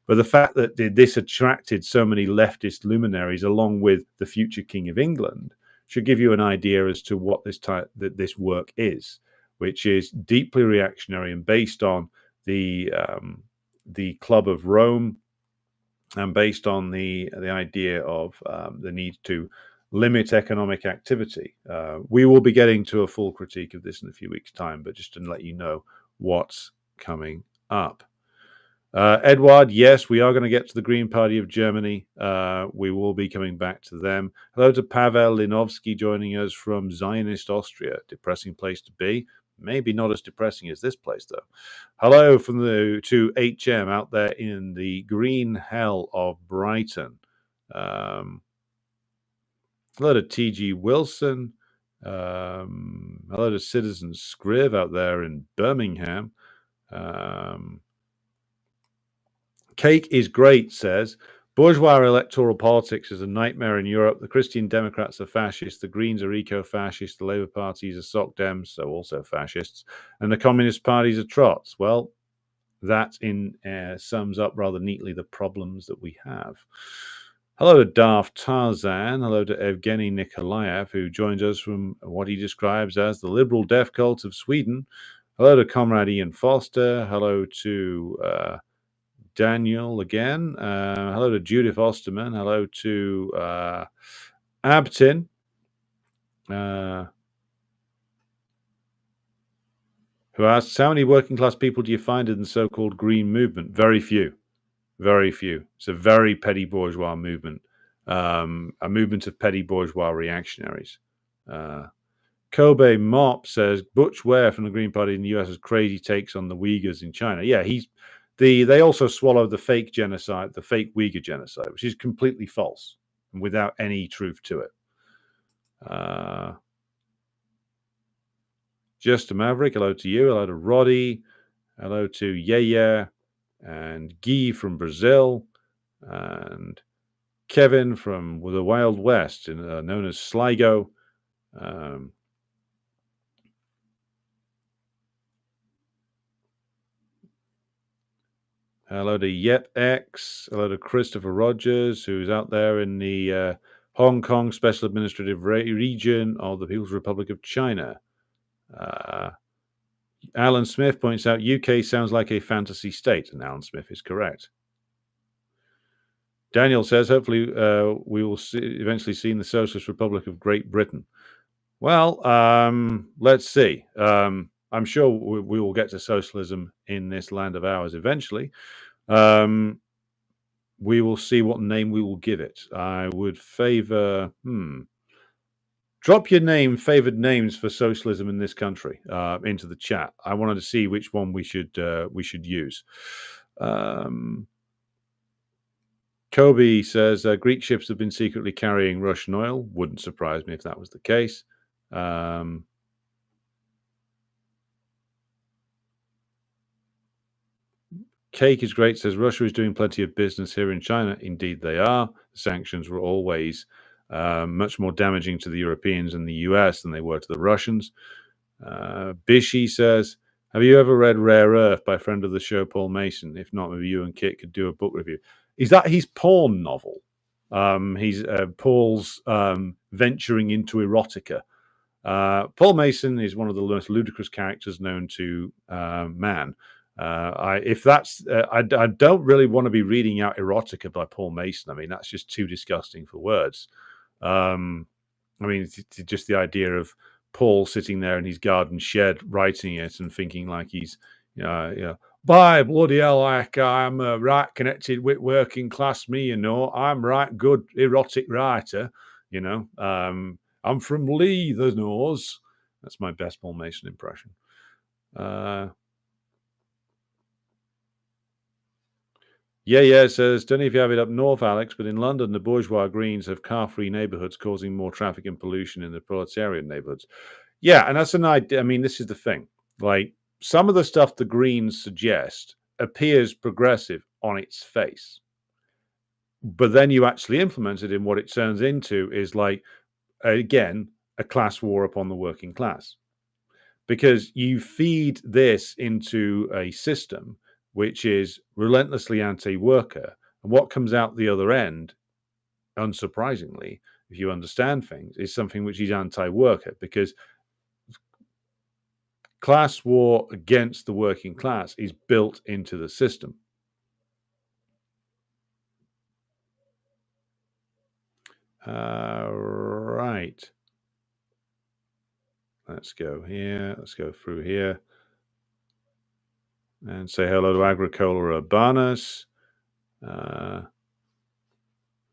But the fact that this attracted so many leftist luminaries along with the future King of England should give you an idea as to what this work is, which is deeply reactionary and based on the Club of Rome, and based on the idea of the need to limit economic activity. We will be getting to a full critique of this in a few weeks' time, but just to let you know what's coming up. Edward, yes, we are going to get to the Green Party of Germany. We will be coming back to them. Hello to Pavel Linovsky joining us from Zionist Austria. Depressing place to be. Maybe not as depressing as this place, though. Hello to HM out there in the green hell of Brighton. Hello to TG Wilson. Hello to Citizen Scriv out there in Birmingham. Cake is great, says. Bourgeois electoral politics is a nightmare in Europe. The Christian Democrats are fascists. The Greens are eco-fascist. The Labour parties are Soc Dems, so also fascists. And the Communist parties are trots. Well, that sums up rather neatly the problems that we have. Hello to Daft Tarzan. Hello to Evgeny Nikolaev, who joins us from what he describes as the liberal death cult of Sweden. Hello to Comrade Ian Foster. Hello to Daniel again. Hello to Judith Osterman. Hello to Abtin. Who asks, how many working class people do you find in the so-called green movement? Very few. Very few. It's a very petty bourgeois movement. A movement of petty bourgeois reactionaries. Kobe Mop says, Butch Ware from the Green Party in the US has crazy takes on the Uyghurs in China. Yeah, they also swallow the fake genocide, the fake Uyghur genocide, which is completely false and without any truth to it. Just a Maverick, hello to you. Hello to Roddy. Hello to Yaya and Guy from Brazil. And Kevin from the Wild West, known as Sligo. Hello to YetX. Hello to Christopher Rogers, who's out there in the Hong Kong Special Administrative Region of the People's Republic of China. Alan Smith points out UK sounds like a fantasy state, and Alan Smith is correct. Daniel says, hopefully we will eventually see in the Socialist Republic of Great Britain. Well, let's see. I'm sure we will get to socialism in this land of ours eventually. We will see what name we will give it. I would favor... Drop your favored names for socialism in this country into the chat. I wanted to see which one we should use. Kobe says Greek ships have been secretly carrying Russian oil. Wouldn't surprise me if that was the case. Cake is great, says Russia is doing plenty of business here in China. Indeed, they are. The sanctions were always much more damaging to the Europeans and the US than they were to the Russians. Bishy says, have you ever read Rare Earth by friend of the show, Paul Mason? If not, maybe you and Kit could do a book review. Is that his porn novel? He's Paul's venturing into erotica. Paul Mason is one of the most ludicrous characters known to man. I don't really want to be reading out erotica by Paul Mason. I mean, that's just too disgusting for words. I mean, it's just the idea of Paul sitting there in his garden shed writing it and thinking like he's, by bloody hell, like I'm right connected with working class me, I'm right good erotic writer, I'm from Lee the Nose. That's my best Paul Mason impression. Yeah, says, don't know if you have it up north, Alex, but in London, the bourgeois Greens have car-free neighbourhoods causing more traffic and pollution in the proletarian neighbourhoods. Yeah, and that's an idea. I mean, this is the thing. Like, some of the stuff the Greens suggest appears progressive on its face. But then you actually implement it, and what it turns into is like, again, a class war upon the working class. Because you feed this into a system which is relentlessly anti-worker. And what comes out the other end, unsurprisingly, if you understand things, is something which is anti-worker, because class war against the working class is built into the system. Right. Let's go here. Let's go through here. And say hello to Agricola Urbanus. Guy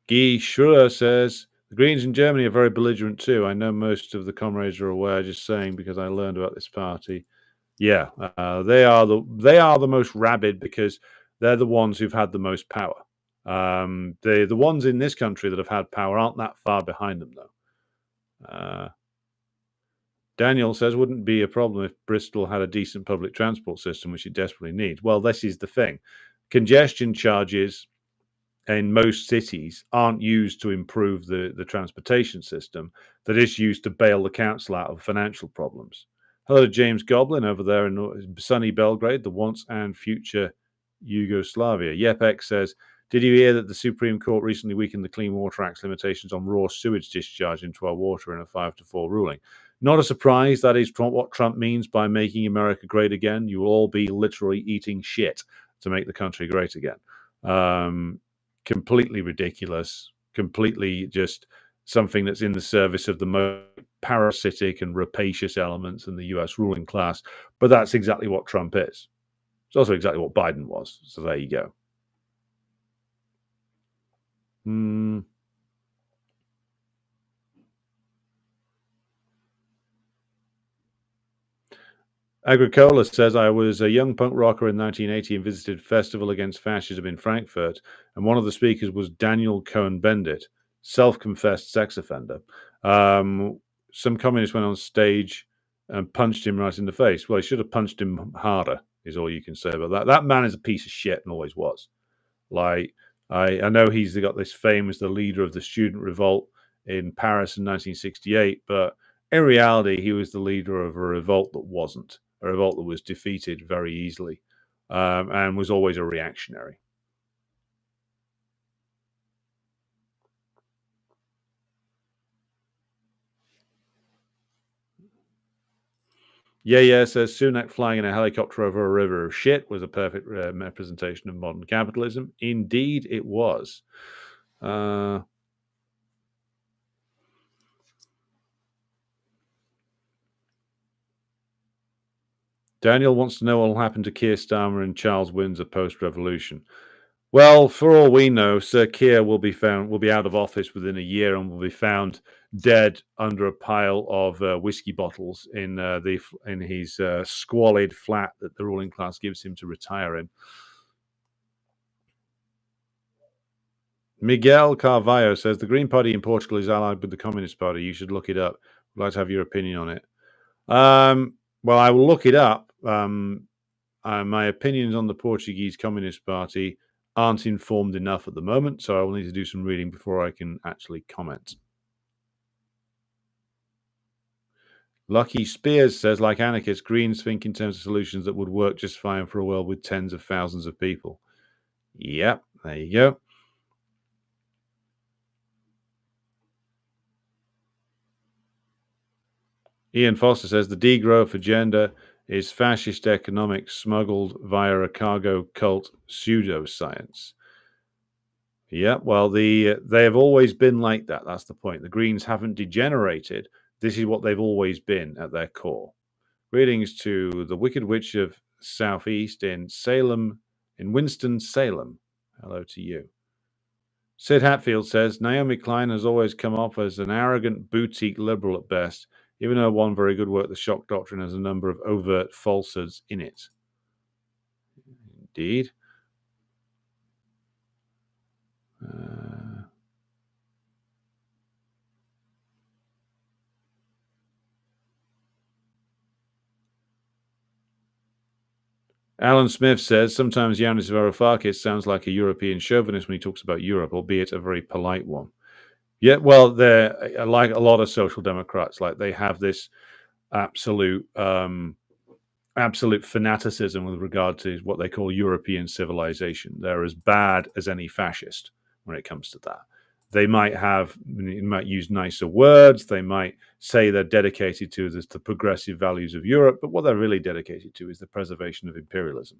Schruer says, the Greens in Germany are very belligerent too. I know most of the comrades are aware, just saying because I learned about this party. Yeah, they are the most rabid because they're the ones who've had the most power. The ones in this country that have had power aren't that far behind them, though. Daniel says, wouldn't be a problem if Bristol had a decent public transport system, which it desperately needs. Well, this is the thing. Congestion charges in most cities aren't used to improve the transportation system. That is used to bail the council out of financial problems. Hello to James Goblin over there in sunny Belgrade, the once and future Yugoslavia. Yepek says, did you hear that the Supreme Court recently weakened the Clean Water Act's limitations on raw sewage discharge into our water in a 5-4 ruling? Not a surprise. That is what Trump means by making America great again. You will all be literally eating shit to make the country great again. Completely ridiculous, completely just something that's in the service of the most parasitic and rapacious elements in the US ruling class. But that's exactly what Trump is. It's also exactly what Biden was. So there you go. Agricola says, I was a young punk rocker in 1980 and visited Festival Against Fascism in Frankfurt, and one of the speakers was Daniel Cohn-Bendit, self-confessed sex offender. Some communists went on stage and punched him right in the face. Well, he should have punched him harder, is all you can say about that. That man is a piece of shit and always was. Like, I know he's got this fame as the leader of the student revolt in Paris in 1968, but in reality, he was the leader of a revolt that wasn't. A revolt that was defeated very easily, and was always a reactionary. Yeah, says Sunak flying in a helicopter over a river of shit was a perfect representation of modern capitalism. Indeed, it was. Daniel wants to know what will happen to Keir Starmer and Charles Windsor post-revolution. Well, for all we know, Sir Keir will be out of office within a year and will be found dead under a pile of whiskey bottles in his squalid flat that the ruling class gives him to retire in. Miguel Carvalho says the Green Party in Portugal is allied with the Communist Party. You should look it up. I'd like to have your opinion on it. Well, I will look it up. my opinions on the Portuguese Communist Party aren't informed enough at the moment, so I will need to do some reading before I can actually comment. Lucky Spears says, like anarchists, Greens think in terms of solutions that would work just fine for a world with tens of thousands of people. Yep, there you go. Ian Foster says, the degrowth agenda is fascist economics smuggled via a cargo cult pseudoscience. Yeah, well, they have always been like that. That's the point. The Greens haven't degenerated. This is what they've always been at their core. Greetings to the Wicked Witch of Southeast in Salem, in Winston-Salem. Hello to you. Sid Hatfield says, Naomi Klein has always come off as an arrogant boutique liberal at best, even though one very good work, The Shock Doctrine, has a number of overt falsehoods in it. Indeed. Alan Smith says, sometimes Yanis Varoufakis sounds like a European chauvinist when he talks about Europe, albeit a very polite one. Yeah, well, they're like a lot of social democrats, like they have this absolute fanaticism with regard to what they call European civilization. They're as bad as any fascist when it comes to that. They might use nicer words. They might say they're dedicated to the progressive values of Europe, but what they're really dedicated to is the preservation of imperialism.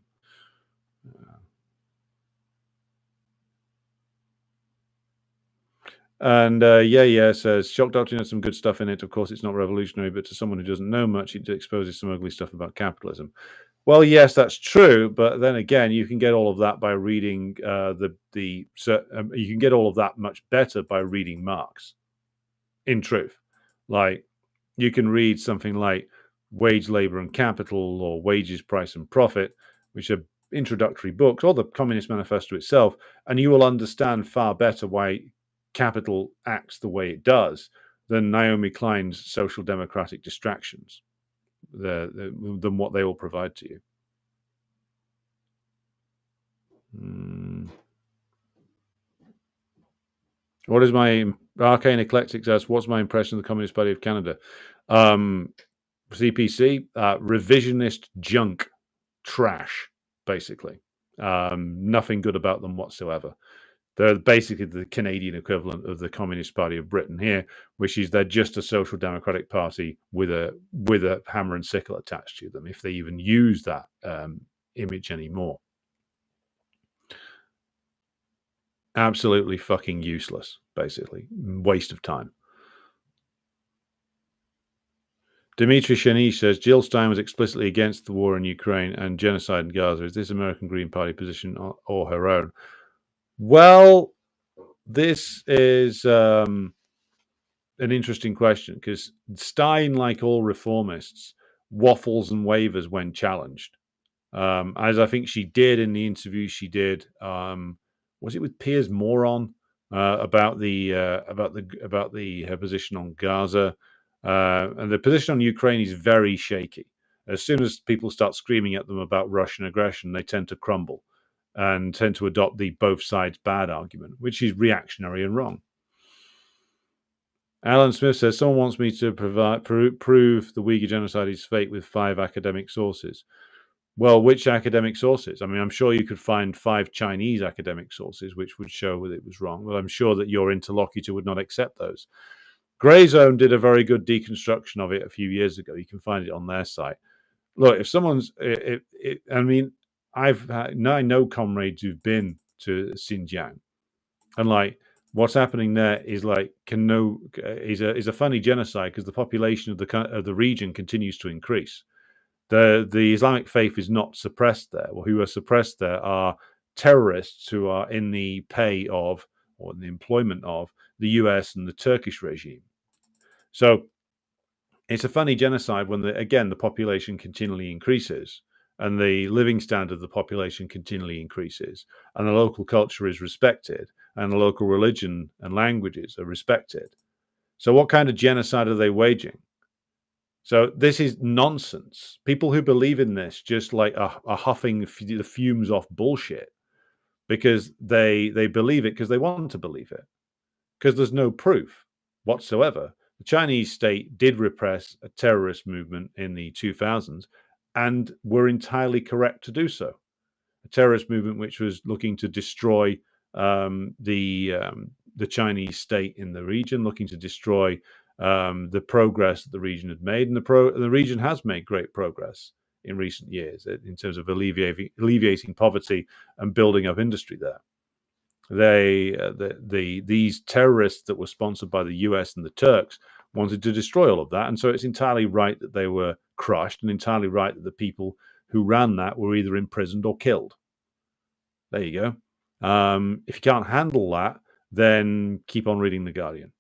And yeah says, Shock Doctrine has some good stuff in it. Of course, it's not revolutionary, but to someone who doesn't know much, it exposes some ugly stuff about capitalism. Well, yes, that's true, but then again, you can get all of that by reading you can get all of that much better by reading Marx. In truth, like you can read something like Wage, Labor, and Capital, or Wages, Price, and Profit, which are introductory books, or the Communist Manifesto itself, and you will understand far better why capital acts the way it does than Naomi Klein's social democratic distractions. Than what they all provide to you. What is my Arcane Eclectic says? What's my impression of the Communist Party of Canada? CPC, revisionist junk, trash, basically. Nothing good about them whatsoever. They're basically the Canadian equivalent of the Communist Party of Britain here, which is they're just a social democratic party with a hammer and sickle attached to them, if they even use that image anymore. Absolutely fucking useless, basically. Waste of time. Dimitri Shani says, Jill Stein was explicitly against the war in Ukraine and genocide in Gaza. Is this American Green Party position or her own? Well, this is an interesting question, because Stein, like all reformists, waffles and wavers when challenged, as I think she did in the interview she did. Was it with Piers Moron about her position on Gaza, and the position on Ukraine is very shaky. As soon as people start screaming at them about Russian aggression, they tend to crumble and tend to adopt the both sides bad argument, which is reactionary and wrong. Alan Smith says, someone wants me to prove the Uyghur genocide is fake with 5 academic sources. Well, which academic sources? I mean, I'm sure you could find 5 Chinese academic sources which would show that it was wrong, but I'm sure that your interlocutor would not accept those. Grey Zone did a very good deconstruction of it a few years ago. You can find it on their site. Look, if someone's, I mean, I know comrades who've been to Xinjiang, and like what's happening there is like is a funny genocide, because the population of the region continues to increase. The Islamic faith is not suppressed there. Well, who are suppressed there are terrorists who are in the pay of, or in the employment of, the US and the Turkish regime. So it's a funny genocide when the population continually increases and the living standard of the population continually increases, and the local culture is respected, and the local religion and languages are respected. So what kind of genocide are they waging? So this is nonsense. People who believe in this just like are huffing the fumes off bullshit because they believe it because they want to believe it, because there's no proof whatsoever. The Chinese state did repress a terrorist movement in the 2000s and were entirely correct to do so. A terrorist movement which was looking to destroy the Chinese state in the region, looking to destroy the progress that the region had made, and the region has made great progress in recent years in terms of alleviating poverty and building up industry there. These terrorists that were sponsored by the US and the Turks wanted to destroy all of that, and so it's entirely right that they were crushed, and entirely right that the people who ran that were either imprisoned or killed. There you go. If you can't handle that, then keep on reading The Guardian.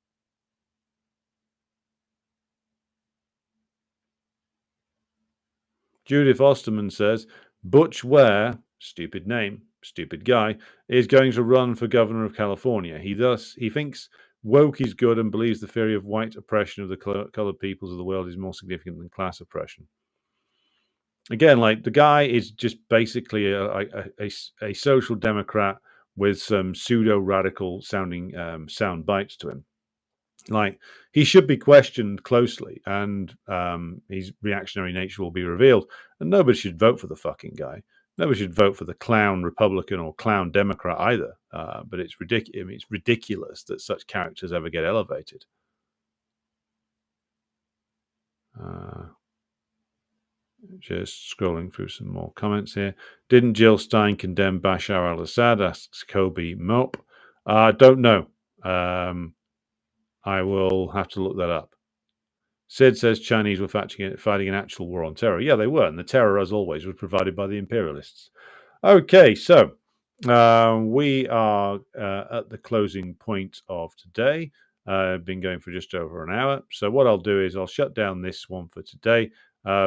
Judith Osterman says, Butch Ware, stupid name, stupid guy, is going to run for governor of California. He thinks woke is good and believes the theory of white oppression of the colored peoples of the world is more significant than class oppression. Again, like, the guy is just basically a social democrat with some pseudo radical sounding sound bites to him. Like, he should be questioned closely, and his reactionary nature will be revealed. And nobody should vote for the fucking guy. Nobody should vote for the clown Republican or clown Democrat either. But it's ridiculous. I mean, it's ridiculous that such characters ever get elevated. Just scrolling through some more comments here. Didn't Jill Stein condemn Bashar al-Assad? Asks Kobe Mope. Don't know. I will have to look that up. Sid says Chinese were fighting an actual war on terror. Yeah, they were. And the terror, as always, was provided by the imperialists. Okay, so we are at the closing point of today. Been going for just over an hour. So what I'll do is I'll shut down this one for today.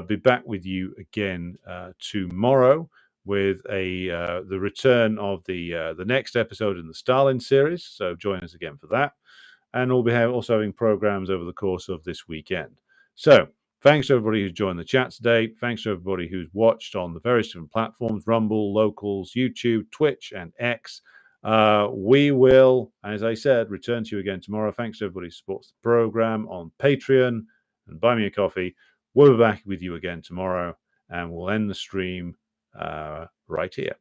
Be back with you again tomorrow with the return of the next episode in the Stalin series. So join us again for that. And we'll be also having programs over the course of this weekend. So thanks to everybody who's joined the chat today. Thanks to everybody who's watched on the various different platforms, Rumble, Locals, YouTube, Twitch, and X. We will, as I said, return to you again tomorrow. Thanks to everybody who supports the program on Patreon and Buy Me a Coffee. We'll be back with you again tomorrow, and we'll end the stream right here.